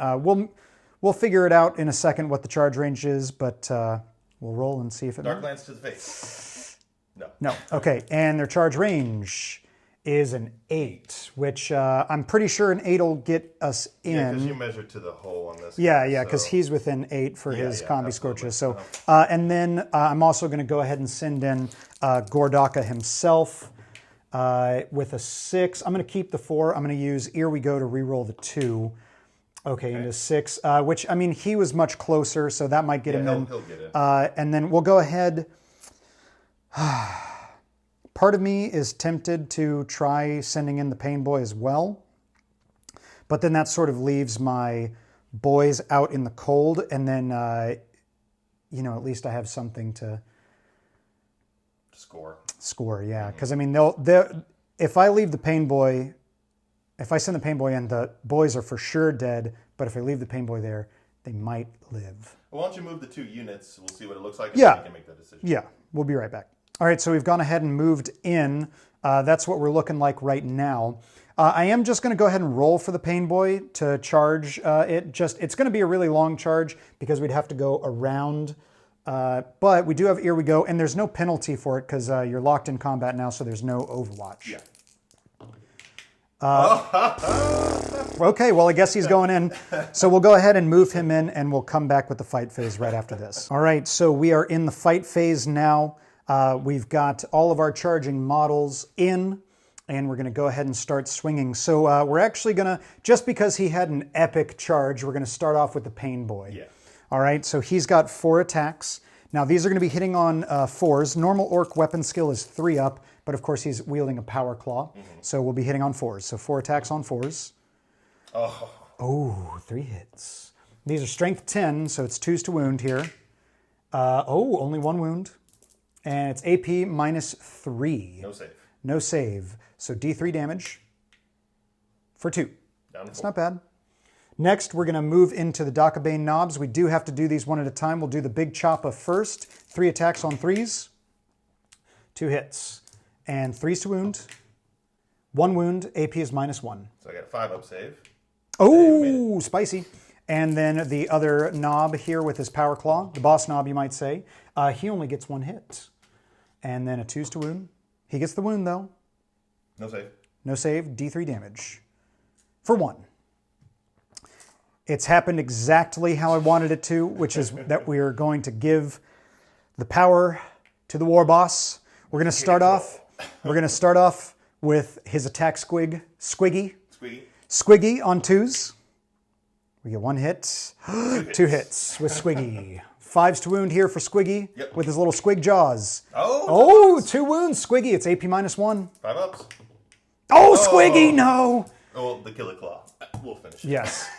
We'll figure it out in a second what the charge range is, but we'll roll and see if it Dark Lance to the face. No. No. Okay, and their charge range is an 8, which I'm pretty sure an 8 will get us in. Yeah, because you measured to the hole on this. Yeah, because he's within 8 for his Kombi-Skorcha. So, and then I'm also going to go ahead and send in Gordaka himself with a 6. I'm going to keep the 4. I'm going to use Here We Go to reroll the 2. Okay, into 6, which, I mean, he was much closer, so that might get him in. He'll get it. And then we'll go ahead. Part of me is tempted to try sending in the Pain Boy as well. But then that sort of leaves my boys out in the cold. And then, at least I have something to score, yeah. Because, I mean, if I leave the Pain Boy, if I send the Pain Boy in, the boys are for sure dead. But if I leave the Pain Boy there, they might live. Well, why don't you move the 2 units? We'll see what it looks like, and Yeah. then you can make that decision. Yeah, we'll be right back. All right, so we've gone ahead and moved in. That's what we're looking like right now. I am just going to go ahead and roll for the Pain Boy to charge it. It's going to be a really long charge because we'd have to go around. But we do have Here We Go, and there's no penalty for it because you're locked in combat now, so there's no Overwatch. Yeah. Okay, well, I guess he's going in. So we'll go ahead and move him in, and we'll come back with the fight phase right after this. All right, so we are in the fight phase now. We've got all of our charging models in, and we're going to go ahead and start swinging. So we're actually going to, just because he had an epic charge, we're going to start off with the Pain Boy. Yeah. All right, so he's got 4 attacks. Now, these are going to be hitting on 4s. Normal Orc weapon skill is 3 up, but of course he's wielding a Power Claw, so we'll be hitting on 4s. So 4 attacks on 4s. Oh, 3 hits. These are strength 10, so it's 2s to wound here. Only 1 wound. And it's AP minus 3. No save. No save. So D3 damage for 2. That's not bad. Next, we're going to move into the Dakabane Nobz. We do have to do these one at a time. We'll do the Big Choppa first. 3 attacks on 3s. 2 hits. And 3s to wound. 1 wound. AP is minus 1. So I got a 5 up save. Oh, spicy. And then the other Nob here with his Power Claw, the boss Nob, you might say, he only gets 1 hit. And then a 2s to wound. He gets the wound, though. No save. No save. D3 damage for 1. It's happened exactly how I wanted it to, which is that we are going to give the power to the war boss. We're going to start off. We're going to start off with his attack Squiggy. Squiggy on 2s. We get 1 hit. 2 hits with Squiggy. 5s to wound here for Squiggy with his little squig jaws. Oh, 2 wounds, Squiggy. It's AP minus 1. 5 ups. Oh, Squiggy, no. Oh, the Killer Claw. We'll finish it. Yes.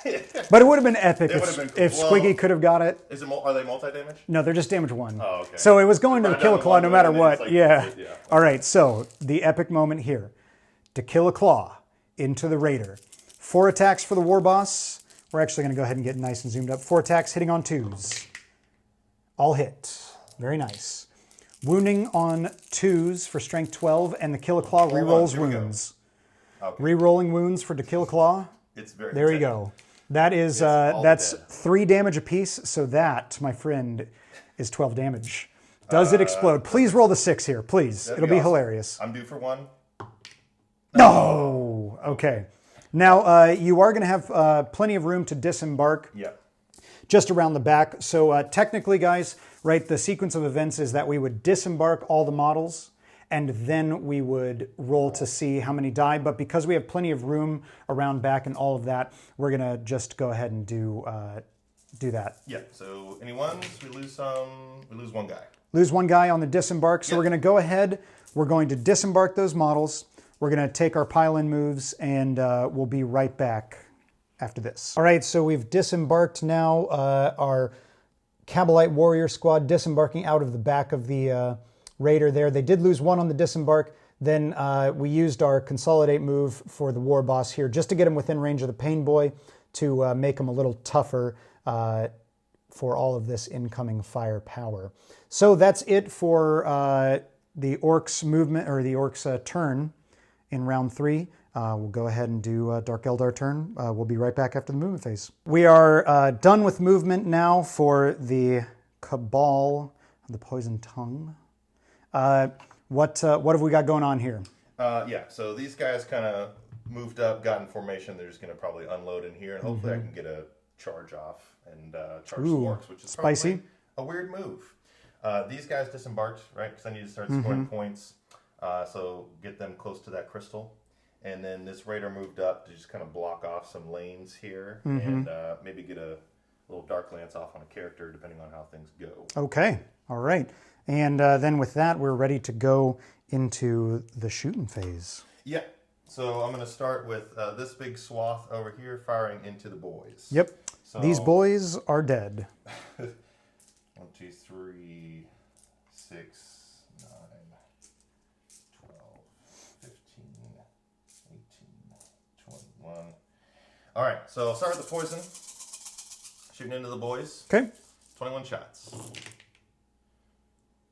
But it would have been epic It would have been cool. if Squiggy could have got it. Are they multi-damage? No, they're just damage 1. Oh, okay. So it was going to the Killer Claw no matter what. Like, yeah. yeah. All right, so the epic moment here. To kill a Claw into the Raider. 4 attacks for the war boss. We're actually going to go ahead and get nice and zoomed up. 4 attacks hitting on 2s. All hit. Very nice. Wounding on 2s for strength 12, and the Kill a Claw rerolls wounds. Okay. Rerolling wounds for To Kill a Claw. It's very there you go. That is that's 3 damage apiece. So that, my friend, is 12 damage. Does it explode? Please roll the 6 here, please. It'll be hilarious. I'm due for 1. No. Okay. Now you are going to have plenty of room to disembark. Yeah. Just around the back. So technically, guys, right, the sequence of events is that we would disembark all the models, and then we would roll to see how many die. But because we have plenty of room around back and all of that, we're going to just go ahead and do that. Yeah, so any ones, we lose some, we lose 1 guy. Lose 1 guy on the disembark. So we're going to go ahead, we're going to disembark those models. We're going to take our pile-in moves, and we'll be right back after this. All right, so we've disembarked now. Our Kabalite warrior squad disembarking out of the back of the Raider there. They did lose 1 on the disembark. Then we used our consolidate move for the war boss here just to get him within range of the Pain Boy to make him a little tougher for all of this incoming firepower. So that's it for the Orks movement, or the Orks turn in round 3. We'll go ahead and do Dark Eldar turn. We'll be right back after the movement phase. We are done with movement now for the Cabal, the Poison Tongue. What have we got going on here? Yeah, so these guys kind of moved up, got in formation. They're just going to probably unload in here, and hopefully I can get a charge off and charge some Orks, which is spicy. Probably a weird move. These guys disembarked, right, because I need to start scoring points. So get them close to that crystal. And then this Raider moved up to just kind of block off some lanes here and maybe get a little Dark Lance off on a character depending on how things go. Okay, all right. And then with that, we're ready to go into the shooting phase. Yeah, so I'm going to start with this big swath over here firing into the boys. Yep, so, these boys are dead. 1, 2, 3, 6, 9, 12, 15, 18, 21. All right, so I'll start with the poison. Shooting into the boys. Okay. 21 shots.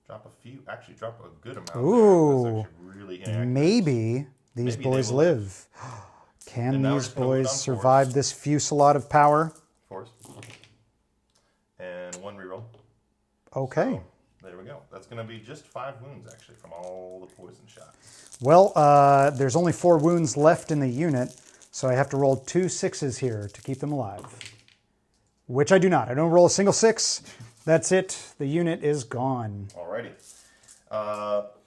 Drop a few. Actually, drop a good amount. Ooh. There. That's actually really inaccurate. Maybe these Maybe boys they will live. Can And now we're these just gonna move boys on survive this fusillade of power? Force. And 1 reroll. Okay. So, there we go. That's going to be just 5 wounds, actually, from all the poison shots. Well, there's only 4 wounds left in the unit, so I have to roll 2 6s here to keep them alive. Which I do not. I don't roll a single 6. That's it. The unit is gone. Alrighty.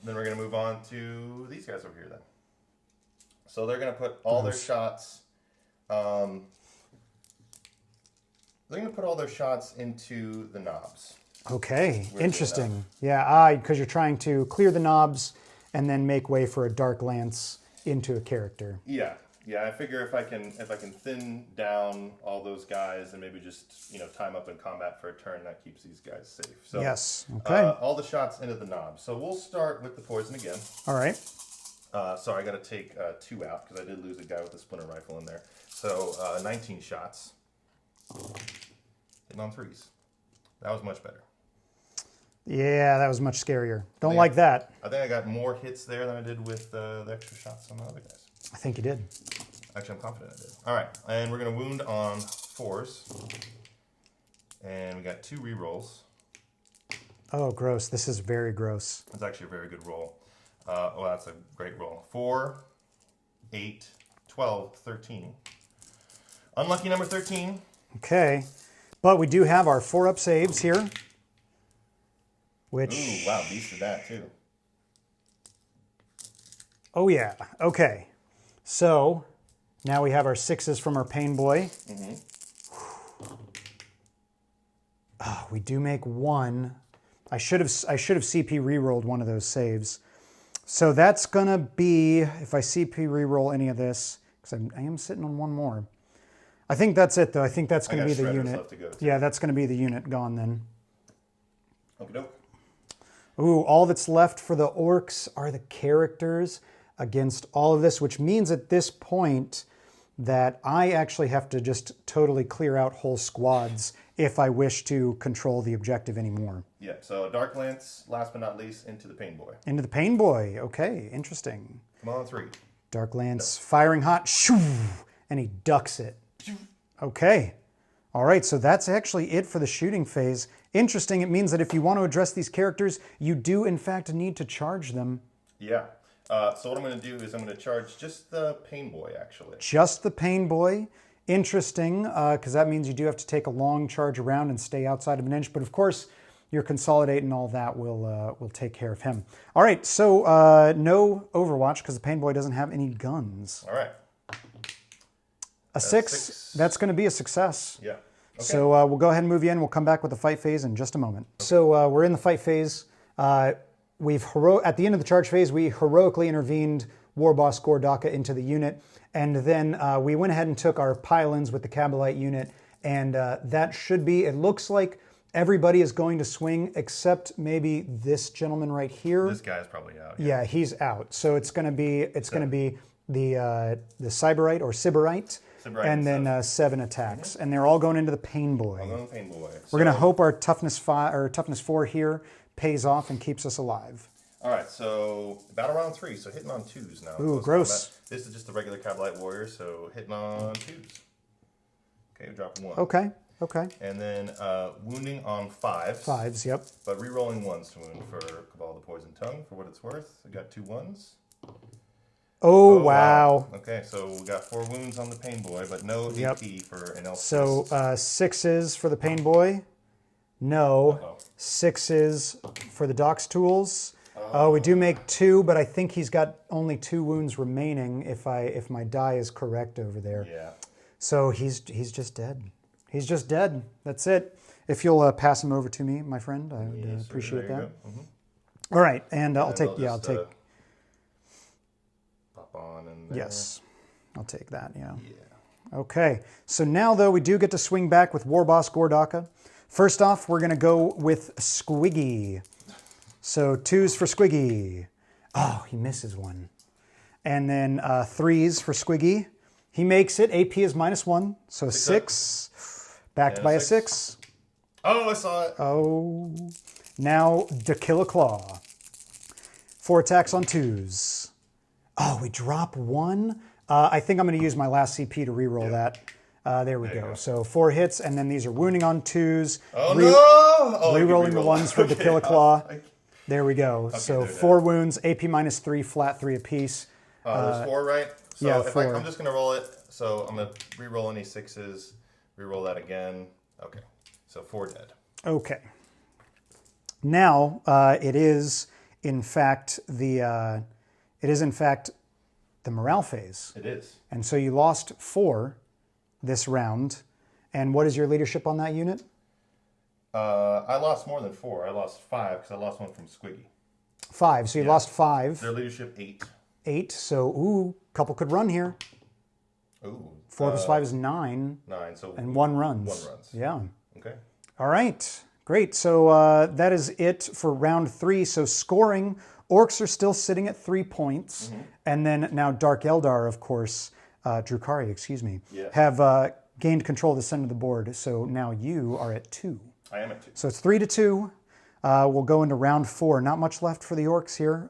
Then we're going to move on to these guys over here then. So they're going to put all their shots... they're going to put all their shots into the knobs. Okay, interesting. Yeah, because you're trying to clear the knobs and then make way for a dark lance into a character. Yeah. I figure if I can thin down all those guys and maybe just time up in combat for a turn, that keeps these guys safe. So Yes. Okay. all the shots into the knobs. So we'll start with the poison again. All right. So I got to take 2 out because I did lose a guy with a splinter rifle in there. So 19 shots. Hitting on 3s. That was much better. Yeah, that was much scarier. Don't like that. I think I got more hits there than I did with the extra shots on the other guys. I think you did. Actually, I'm confident I did. All right, and we're going to wound on 4s. And we got 2 rerolls. Oh, gross. This is very gross. That's actually a very good roll. Well, that's a great roll. 4, 8, 12, 13. Unlucky number 13. Okay. But we do have our 4-up saves here. Which... Ooh, wow, beast of that, too. Oh, yeah. Okay. So, now we have our 6s from our Pain Boy. Oh, we do make 1. I should have CP rerolled one of those saves. So that's going to be, if I CP reroll any of this, because I am sitting on 1 more. I think that's it, though. I think that's going to be the unit. Left to go, Yeah, that's going to be the unit gone then. Okie doke. Ooh, all that's left for the orcs are the characters against all of this, which means at this point that I actually have to just totally clear out whole squads if I wish to control the objective anymore. Yeah, so Dark Lance, last but not least, into the Pain Boy. Into the Pain Boy. Okay, interesting. Come on, 3. Dark Lance firing hot, shoo, and he ducks it. Okay. All right, so that's actually it for the shooting phase. Interesting, it means that if you want to address these characters, you do in fact need to charge them. Yeah. So what I'm going to do is I'm going to charge just the Pain Boy, actually. Just the Pain Boy. Interesting, because that means you do have to take a long charge around and stay outside of an inch. But of course, your Consolidate and all that will take care of him. All right, so no Overwatch because the Pain Boy doesn't have any guns. All right. A 6, that's going to be a success. Yeah. Okay. So we'll go ahead and move you in. We'll come back with the fight phase in just a moment. Okay. So we're in the fight phase. At the end of the charge phase, we heroically intervened Kombi-Skorcha into the unit, and then we went ahead and took our pylons with the Kabalite unit, and that should be, it looks like everybody is going to swing except maybe this gentleman right here. This guy's probably out. Yeah, he's out. So it's going to be the Cyberite or Sybarite. And then 7 attacks, and they're all going into the Pain Boy. We're going to hope our toughness 4 here pays off and keeps us alive. All right, so battle round 3, so hitting on 2s now. Ooh, gross. Combat. This is just the regular Kabalite warrior, so hitting on 2s. Okay, drop 1. Okay. And then wounding on 5s. 5s, yep. But re-rolling 1s to wound for Cabal the Poison Tongue, for what it's worth. I got 2 1s. Oh, wow. Okay, so we got 4 wounds on the Pain Boy, but no AP for an elf. So 6s for the Pain Boy. No. Uh-oh. 6s for the Doc's Tools. Oh, we do make 2, but I think he's got only 2 wounds remaining if my die is correct over there. Yeah. So he's just dead. He's just dead. That's it. If you'll pass him over to me, my friend, I would appreciate that. All right, and I'll take. On in there. Yes, I'll take that, yeah. Okay, so now, though, we do get to swing back with Kombi-Skorcha. First off, we're going to go with Squiggy. So 2s for Squiggy. Oh, he misses 1. And then 3s for Squiggy. He makes it. AP is -1, so 6. Backed by a 6. Oh, I saw it. Oh, Now, to kill a Klaw. 4 attacks on 2s. Oh, we drop 1? I think I'm going to use my last CP to reroll that. There we go. So 4 hits, and then these are wounding on 2s. Oh, no! Oh, Rerolling the 1s for the kill a Klaw. There we go. Okay, so 4 wounds, AP -3, flat 3 apiece. There's 4, right? So yeah, if 4. I'm just going to roll it. So I'm going to re-roll any 6s. Re-roll that again. Okay. So 4 dead. Okay. Now it is in fact the morale phase. It is. And so you lost 4 this round. And what is your leadership on that unit? I lost more than 4. I lost 5 because I lost one from Squiggy. 5. So you lost 5. Their leadership 8. 8. So ooh, couple could run here. Ooh. 4 plus 5 is 9. 9. So And 1 runs. 1 runs. Yeah. Okay. All right. Great. So that is it for round 3. So scoring, Orks are still sitting at 3 points. And then now Dark Eldar, of course, Drukhari, excuse me, have gained control of the center of the board. So now you are at 2. I am at 2. So it's 3-2. We'll go into round 4. Not much left for the Orks here.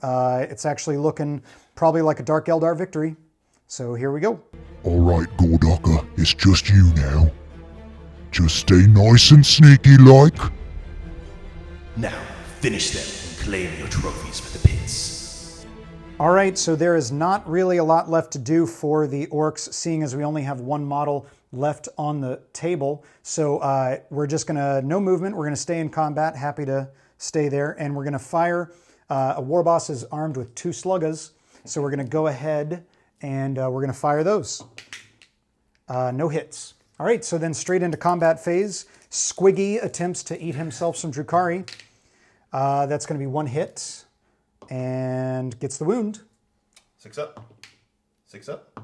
It's actually looking probably like a Dark Eldar victory. So here we go. All right, Gordaka, it's just you now. Just stay nice and sneaky like. Now, finish them and claim your trophies for the pits. All right, so there is not really a lot left to do for the Orks, seeing as we only have 1 model left on the table. So we're just gonna, no movement, we're gonna stay in combat, happy to stay there, and we're gonna fire. A war boss is armed with 2 Sluggas, so we're gonna go ahead and we're gonna fire those. No hits. All right, so then straight into combat phase. Squiggy attempts to eat himself some Drukhari. That's gonna be 1 hit, and gets the wound. 6 up. 6 up.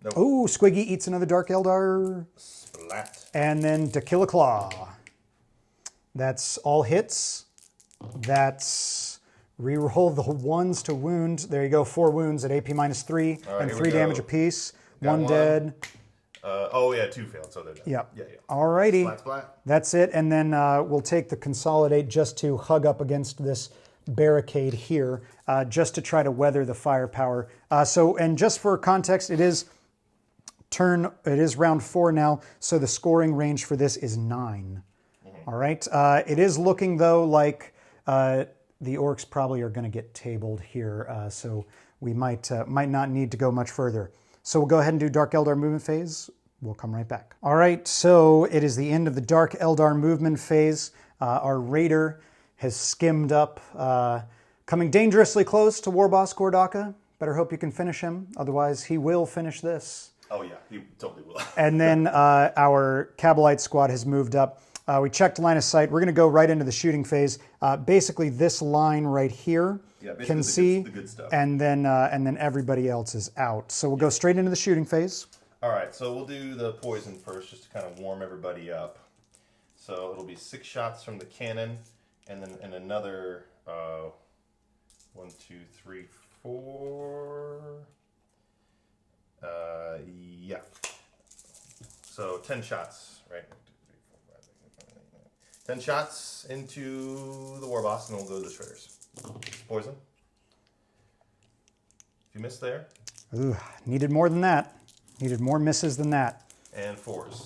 Nope. Oh, Squiggy eats another Dark Eldar. Splat. And then to kill a Klaw. That's all hits. That's reroll the 1s to wound. There you go, 4 wounds at AP -3 right, and here 3 we go. damage apiece. Got 1 one. dead. Oh, yeah, 2 failed, so they're dead. Yep. Yeah. Alrighty. Splat, splat. That's it. And then we'll take the consolidate just to hug up against this barricade here, just to try to weather the firepower. And just for context, it is round 4 now, so the scoring range for this is 9. All right. It is looking though like the Orks probably are going to get tabled here, so we might not need to go much further. So we'll go ahead and do Dark Eldar movement phase. We'll come right back. All right, so it is the end of the Dark Eldar movement phase. Our raider has skimmed up, coming dangerously close to War Boss Gordaka. Better hope you can finish him, otherwise he will finish this. Oh, yeah, he totally will. And then our Kabalite squad has moved up. We checked line of sight. We're going to go right into the shooting phase. Basically, this line right here can see, the good stuff. and then everybody else is out. So we'll go straight into the shooting phase. All right, so we'll do the poison first, just to kind of warm everybody up. So it'll be 6 shots from the cannon, and then another 1, 2, 3, 4. Yeah. So 10 shots, right? 10 shots into the war boss, and then we'll go to the shredders. Poison. If you miss there. Ooh, needed more than that. Needed more misses than that. And 4s.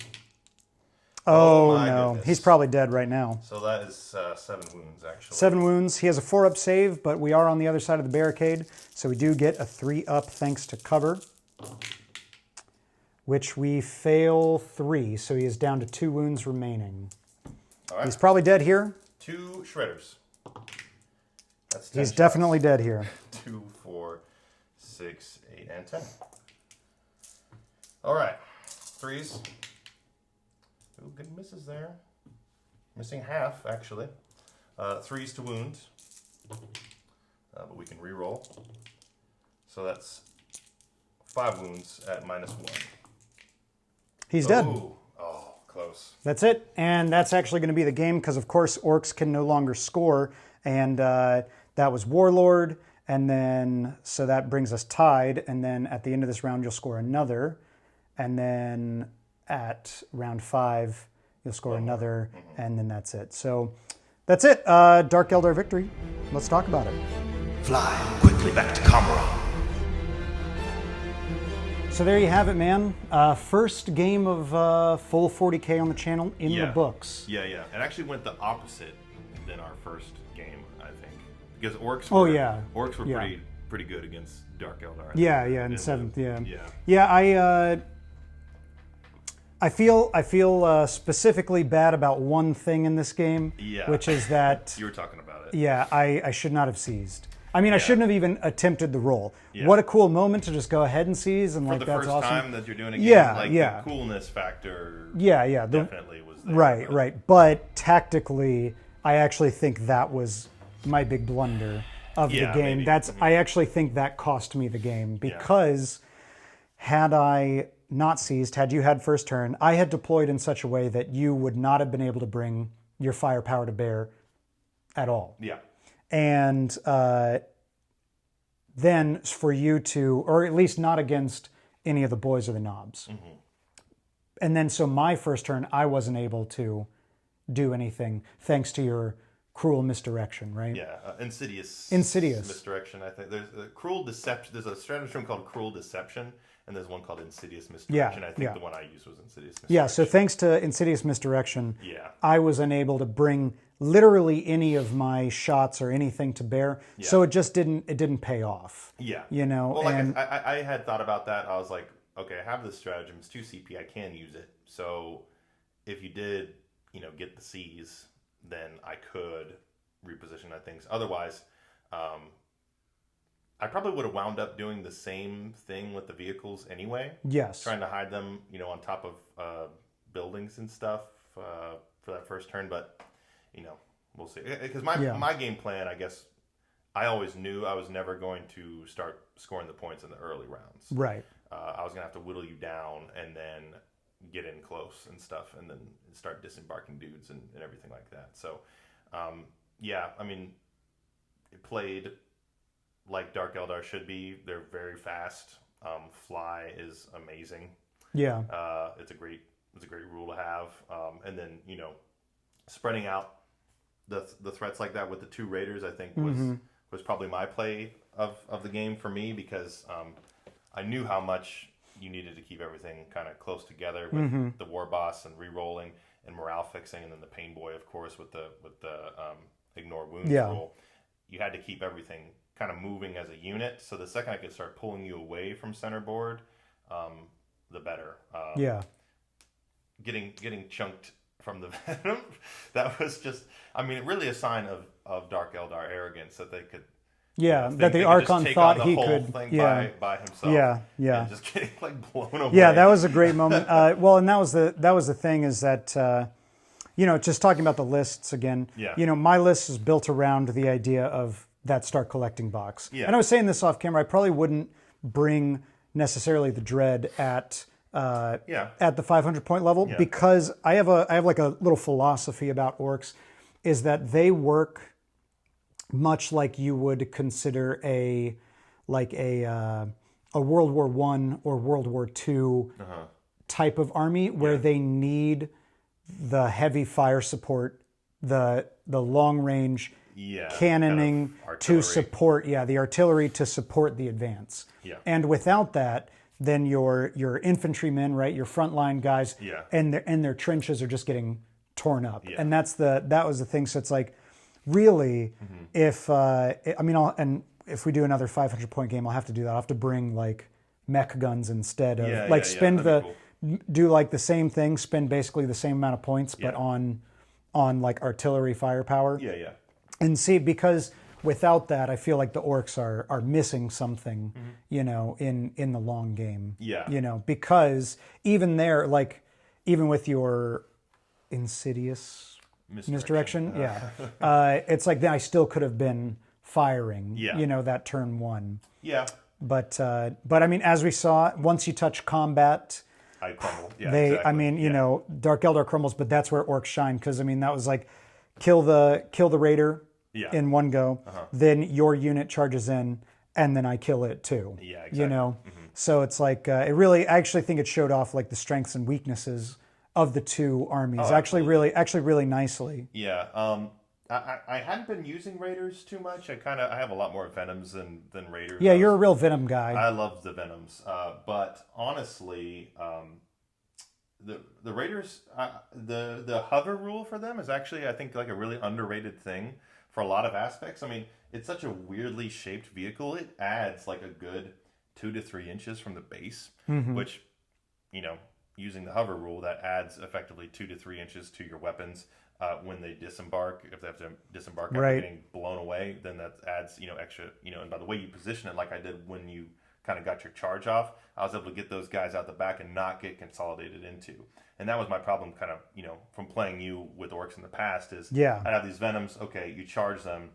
Oh my no, goodness. he's probably dead right now. So that is 7 wounds, actually. 7 wounds. He has a 4-up save, but we are on the other side of the barricade, so we do get a 3-up thanks to cover, which we fail 3, so he is down to 2 wounds remaining. All right. He's probably dead here. 2 shredders. That's 10 He's shots. definitely dead here. 2, 4, 6, 8, and 10. All right. 3s. Ooh, good misses there. Missing half, actually. 3s to wound. But we can re-roll. So that's 5 wounds at -1. He's dead. Ooh. Oh, close. That's it. And that's actually going to be the game because, of course, Orks can no longer score. And that was Warlord. And then, so that brings us tied. And then at the end of this round, you'll score another. And then at round 5, you'll score another. And then that's it. So that's it. Dark Eldar victory. Let's talk about it. Fly quickly back to Kamara. So there you have it, man. First game of full 40K on the channel in the books. Yeah. It actually went the opposite than our first game, I think, because Orks. Orks were pretty good against Dark Eldar. In 7th. Yeah. I feel specifically bad about one thing in this game, which is that you were talking about it. Yeah, I should not have seized. I mean, I shouldn't have even attempted the roll. Yeah. What a cool moment to just go ahead and seize, and for like the that's first awesome. time that you're doing a game, the coolness factor. Definitely was there. Right. But tactically, I actually think that was my big blunder of the game. Maybe. I actually think that cost me the game because had I not seized, had you had first turn, I had deployed in such a way that you would not have been able to bring your firepower to bear at all. Yeah. And then for you to, or at least not against any of the Boyz or the Nobz. Mm-hmm. And then so my first turn, I wasn't able to do anything thanks to your cruel misdirection, right? Yeah, insidious misdirection. I think there's a cruel deception. There's a stratagem called cruel deception, and there's one called insidious misdirection. I think the one I used was insidious misdirection. Yeah, so thanks to insidious misdirection, I was unable to bring literally any of my shots or anything to bear. Yeah. So it just didn't pay off. Yeah. You know, well, like I had thought about that. I was like, okay, I have this stratagem. It's 2 CP. I can use it. So if you did, get the C's, then I could reposition my things. Otherwise, I probably would have wound up doing the same thing with the vehicles anyway. Yes. Trying to hide them, on top of buildings and stuff for that first turn. But, we'll see. Because my game plan, I guess, I always knew I was never going to start scoring the points in the early rounds. Right. I was going to have to whittle you down and then get in close and stuff and then start disembarking dudes and everything like that. So, it played like Dark Eldar should be. They're very fast. Fly is amazing. Yeah. It's a great rule to have. And then, spreading out the threats like that with the 2 raiders, I think was probably my play of the game for me, because I knew how much you needed to keep everything kind of close together with the war boss and re-rolling and morale fixing, and then the pain boy, of course, with the ignore wounds rule. You had to keep everything kind of moving as a unit. So the second I could start pulling you away from center board, the better. Getting chunked from the venom, that was just, really a sign of Dark Eldar arrogance that they could. Yeah, that the Archon thought he could. By himself. Yeah. And just getting blown away. Yeah, that was a great moment. And that was the thing is that, just talking about the lists again. Yeah. My list is built around the idea of that start collecting box. Yeah. And I was saying this off camera. I probably wouldn't bring necessarily the dread at the 500 point level because I have like a little philosophy about orcs, is that they work much like you would consider a World War I or World War II type of army, where they need the heavy fire support, the long range cannoning kind of to support the artillery to support the advance. Yeah. And without that, then your infantrymen, right, your frontline guys, and their trenches are just getting torn up. Yeah. And that was the thing. So it's like, really, if if we do another 500 point game, I'll have to do that. I'll have to bring like mech guns instead of do like the same thing, spend basically the same amount of points, but on like artillery firepower. Yeah. And see, because without that, I feel like the orcs are missing something, in the long game. Yeah. Because even there, like even with your insidious misdirection. It's like then I still could have been firing, that turn 1. Yeah. But as we saw, once you touch combat, I crumble. Yeah, Dark Eldar crumbles, but that's where orcs shine, because that was like kill the raider in one go, then your unit charges in, and then I kill it too. Yeah, exactly. So it's like I actually think it showed off like the strengths and weaknesses of the 2 armies, actually really nicely. Yeah. I hadn't been using Raiders too much. I have a lot more Venoms than Raiders. Yeah, you're a real Venom guy. I love the Venoms, but honestly, the Raiders, the hover rule for them is actually, I think, like a really underrated thing for a lot of aspects. I mean, it's such a weirdly shaped vehicle. It adds like a good 2 to 3 inches from the base, which, using the hover rule, that adds effectively 2 to 3 inches to your weapons. When they disembark, if they have to disembark after getting blown away, then that adds, extra, and by the way you position it, like I did when you kind of got your charge off, I was able to get those guys out the back and not get consolidated into. And that was my problem kind of, from playing you with Orks in the past is I'd have these Venoms, okay, you charge them,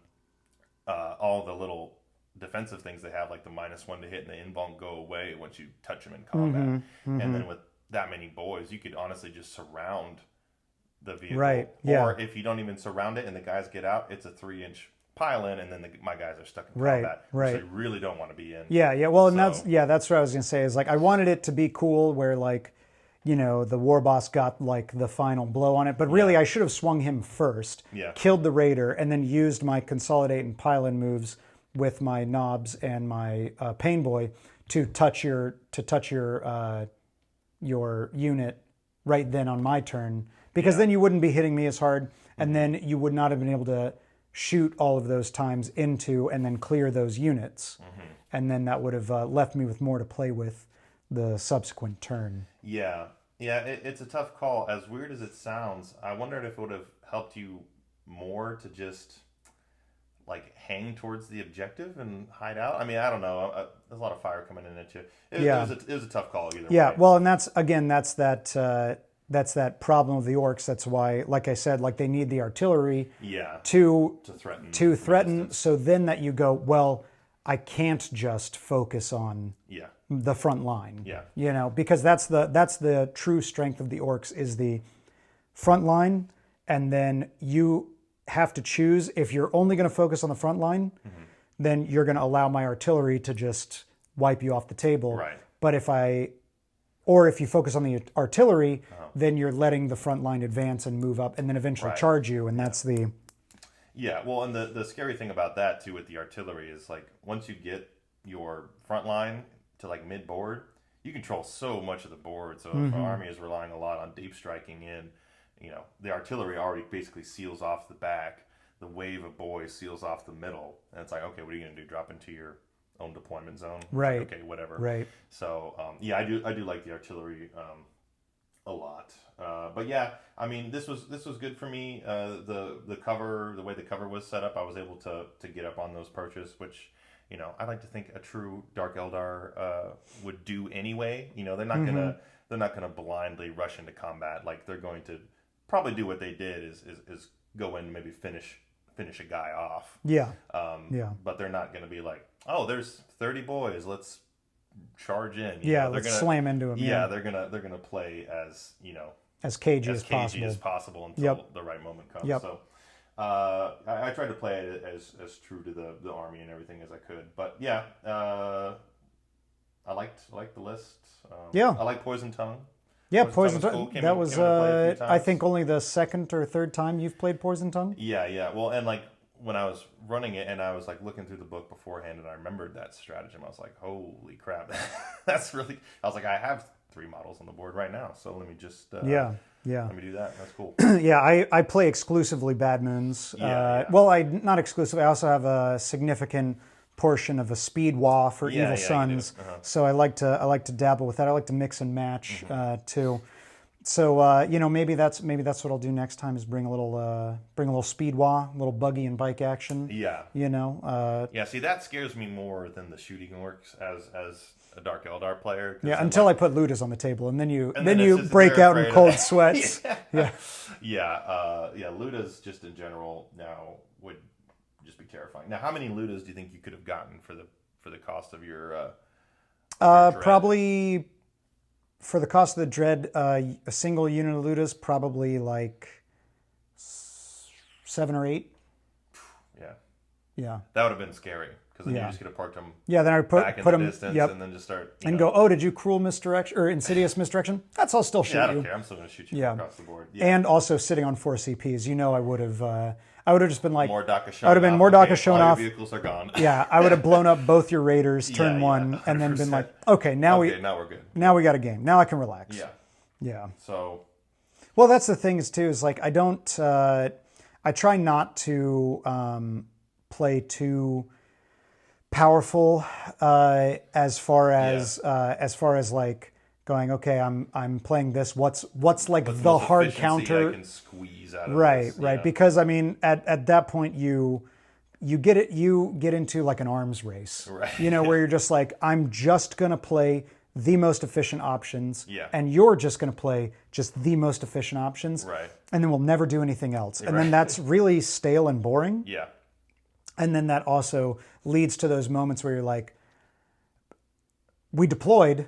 all the little defensive things they have, like the -1 to hit and the invuln go away once you touch them in combat. And then with that many boys, you could honestly just surround the vehicle. Right. Yeah. Or if you don't even surround it and the guys get out, it's a 3-inch pile in, and then my guys are stuck in combat, which they really don't want to be in. Yeah. Well, and that's what I was gonna say. Is like I wanted it to be cool, where like, the war boss got like the final blow on it, but really I should have swung him first, killed the raider, and then used my consolidate and pile-in moves with my Nobz and my pain boy to touch your unit right then on my turn. Because then you wouldn't be hitting me as hard, and then you would not have been able to shoot all of those times into and then clear those units. And then that would have left me with more to play with the subsequent turn. Yeah, it's a tough call. As weird as it sounds, I wondered if it would have helped you more to just like hang towards the objective and hide out. I mean, I don't know. There's a lot of fire coming in at you. It was a tough call either way. Yeah, well, and that's that problem of the Orks. That's why, like I said, like they need the artillery to threaten. So then that you go, well, I can't just focus on the front line. Because that's the true strength of the Orks is the front line, and then you have to choose. If you're only going to focus on the front line, then you're going to allow my artillery to just wipe you off the table. Right. But if you focus on the artillery, then you're letting the front line advance and move up and then eventually charge you. And that's the... Yeah, well, and the scary thing about that, too, with the artillery is, like, once you get your front line to, like, mid-board, you control so much of the board. So if an army is relying a lot on deep striking in, the artillery already basically seals off the back. The wave of boys seals off the middle. And it's like, okay, what are you going to do? Drop into your own deployment zone? Right. Like, okay, whatever. Right. So, I do like the artillery a lot. But yeah, I mean, this was good for me. The cover, the way the cover was set up, I was able to get up on those perches, which, I like to think a true Dark Eldar would do anyway. They're not gonna blindly rush into combat. Like, they're going to probably do what they did is go in and maybe finish a guy off. But they're not gonna be like, oh, there's 30 boys, let's charge in. Let's slam into them. They're gonna play as as cagey as possible until the right moment comes. So I tried to play it as true to the army and everything as I could. But I liked the list. I like Poison Tongue. Yeah, Poison Tongue. That was I think only the second or third time you've played Poison Tongue. Yeah. Well, and like when I was running it and I was like looking through the book beforehand and I remembered that stratagem, I was like, holy crap, that's really. I was like, I have 3 models on the board right now, so let me just let me do that. That's cool. I play exclusively Bad Moons. Well, not exclusively. I also have a significant portion of a Speed Wa for Evil Sons. So I like to dabble with that. I like to mix and match too. So maybe that's what I'll do next time is bring a little Speed Wa, a little buggy and bike action. See, that scares me more than the shooting Orks as a Dark Eldar player. Until I put Ludas on the table, and then you break out in cold sweats. Ludas just in general now would just be terrifying. Now, how many Ludas do you think you could have gotten for the cost of your probably for the cost of the Dread, a single unit of Ludas, probably like 7 or 8. Yeah. That would have been scary because then Yeah. you just could have parked them Yeah, then I back in put the them distance yep, and then just start and know. go. Oh, did you cruel misdirection or insidious misdirection? That's I'll still shoot Yeah, I don't you. care. I'm still going to shoot you Yeah. across the board. Yeah. And also sitting on 4 CPs, you know, I would have just been like, more DACA showing I would have been off. more DACA Okay, showing all off. Your vehicles are gone. Yeah, I would have blown up both your raiders, turn Yeah, one, and then been 100%. like, okay, now Okay, now we're good. we got a game. Now I can relax. Yeah. Yeah. So, Well, that's the thing is too, is like I don't, I try not to play too powerful as far as like going, okay, I'm playing this. What's like what's the most hard efficiency counter? I can squeeze out of Right, this? right. Yeah. Because I mean, at that point you get into like an arms race, Right. You know, where you're just like, I'm just gonna play the most efficient options, Yeah. and you're just gonna play just the most efficient options, Right. and then we'll never do anything else, and then Right. that's really stale and boring, Yeah. and then that also leads to those moments where you're like, we deployed,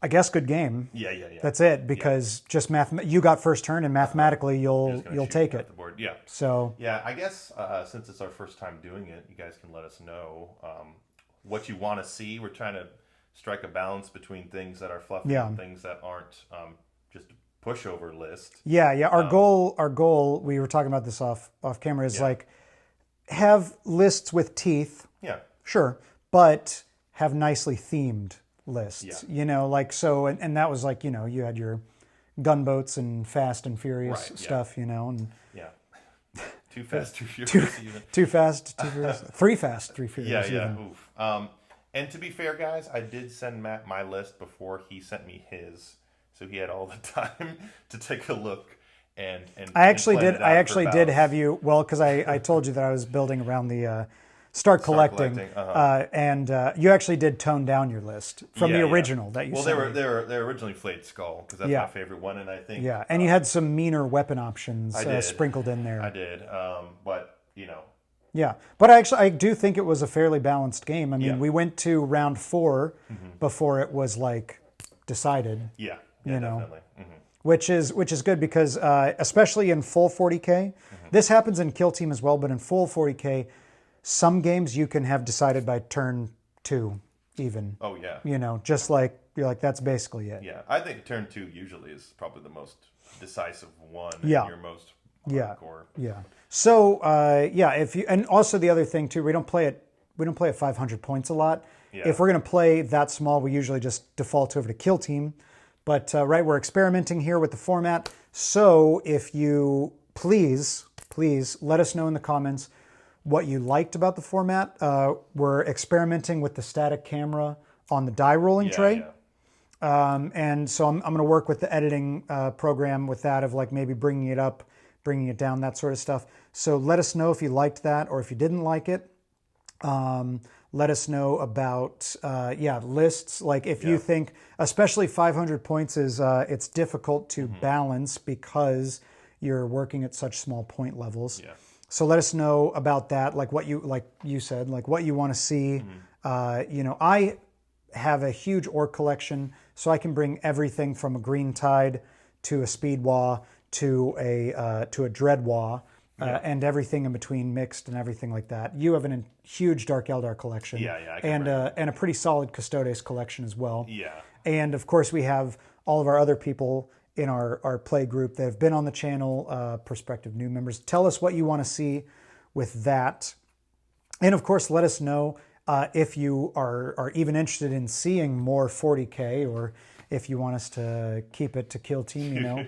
I guess, good game. Yeah. That's it, because just you got first turn, and mathematically Just gonna you'll shoot take at it. the board. Yeah. So Yeah, I guess since it's our first time doing it, you guys can let us know what you want to see. We're trying to strike a balance between things that are fluffy Yeah. and things that aren't just a pushover list. yeah. Our goal. We were talking about this off camera. Is like have lists with teeth, Yeah. sure, but have nicely themed lists. Yeah. You know, like so, and that was like, you know, you had your gunboats and Fast and Furious Right, yeah. stuff. You know, and Yeah. Too fast, too furious even. Too Fast, Too Furious, Three Fast, Three Furious. Yeah. even. Oof. And to be fair, guys, I did send Matt my list before he sent me his, so he had all the time to take a look and. I actually plan did. it out I for actually did balance. have you. Well, because I told you that I was building around the start collecting, and you actually did tone down your list from the original that you. Well, sent me. they were originally Flayed Skull because that's Yeah. my favorite one, and I think Yeah, and you had some meaner weapon options I did. sprinkled in there. I did, but you know. Yeah, but I do think it was a fairly balanced game. I mean, Yeah. we went to round 4 before it was like decided, Yeah, You know. definitely. which is good because especially in full 40K, this happens in Kill Team as well, but in full 40K, some games you can have decided by turn 2 even. Oh yeah, You know, just like you're like that's basically it. yeah. I think turn 2 usually is probably the most decisive one. Yeah. And your most Yeah. hardcore. Yeah. So if you, and also the other thing too, we don't play at 500 points a lot. Yeah. If we're going to play that small, we usually just default over to Kill Team. But we're experimenting here with the format. So if you please let us know in the comments what you liked about the format. We're experimenting with the static camera on the die rolling tray. Yeah. And so I'm going to work with the editing program with that of like maybe bringing it up, bringing it down, that sort of stuff. So let us know if you liked that or if you didn't like it. Let us know about, lists. Like if you think, especially 500 points is, it's difficult to balance because you're working at such small point levels. Yeah. So let us know about that. Like what you said, like what you want to see. I have a huge orc collection, so I can bring everything from a green tide to a speedwa to a dreadwa. And everything in between mixed and everything like that. You have a huge Dark Eldar collection. I can and a pretty solid Custodes collection as well. Yeah. And of course we have all of our other people in our play group that have been on the channel, prospective new members. Tell us what you want to see with that. And of course, let us know if you are even interested in seeing more 40K or if you want us to keep it to Kill Team, you know.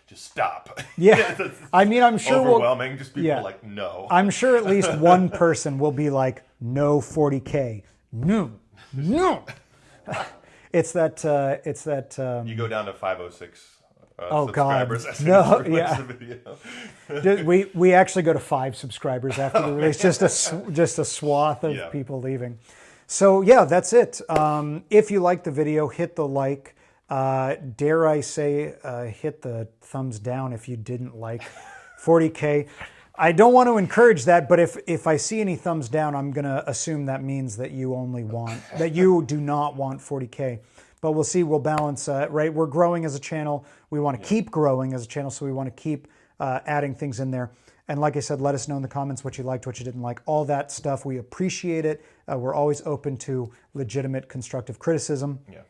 Just stop. Yeah. That's I mean, I'm sure overwhelming. Just people yeah. like, no. I'm sure at least one person will be like, no 40K. No. It's that. You go down to 506 Oh God! subscribers as No, soon as you yeah. release the video. We actually go to 5 subscribers after the release. Just a swath of Yeah. people leaving. So yeah, that's it. If you like the video, hit the like. Dare I say, hit the thumbs down if you didn't like 40K. I don't want to encourage that, but if I see any thumbs down, I'm going to assume that means that you do not want 40K. But we'll see. We'll balance. Right, we're growing as a channel. We want to keep growing as a channel, so we want to keep adding things in there. And like I said, let us know in the comments what you liked, what you didn't like, all that stuff. We appreciate it. We're always open to legitimate constructive criticism. Yeah.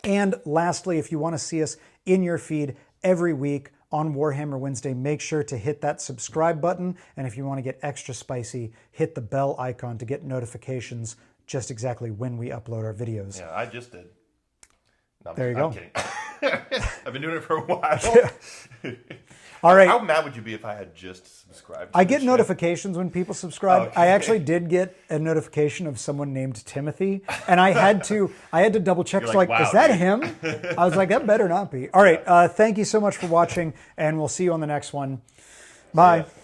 And lastly, if you want to see us in your feed every week on Warhammer Wednesday, make sure to hit that subscribe button. And if you want to get extra spicy, hit the bell icon to get notifications just exactly when we upload our videos. Yeah, I just did. No, There you I'm go. kidding. I've been doing it for a while. All right. How mad would you be if I had just subscribed? To I this get shit? notifications when people subscribe. Okay. I actually did get a notification of someone named Timothy, and I had to double check. You're So like, like, wow, is that dude. him? I was like, that better not be. All right. Thank you so much for watching, and we'll see you on the next one. Bye.